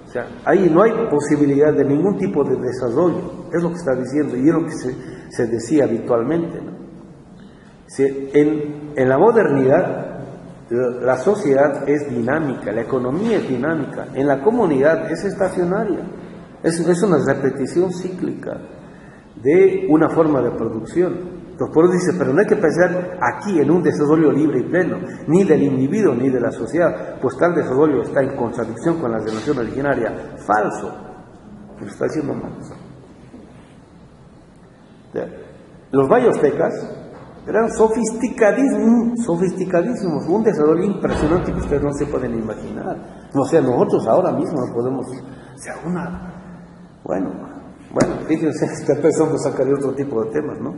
O sea, ahí no hay posibilidad de ningún tipo de desarrollo, es lo que está diciendo, y es lo que se decía habitualmente, ¿no? En la modernidad, la sociedad es dinámica, la economía es dinámica, en la comunidad es estacionaria, es una repetición cíclica de una forma de producción. Entonces, por eso dice, pero no hay que pensar aquí en un desarrollo libre y pleno, ni del individuo ni de la sociedad, pues tal desarrollo está en contradicción con la relación originaria. Falso, lo está diciendo Marx. Los mayostecas eran sofisticadísimos, un desarrollo impresionante que ustedes no se pueden imaginar. O sea, nosotros ahora mismo no podemos, bueno, fíjense, está empezando a sacar otro tipo de temas, ¿no?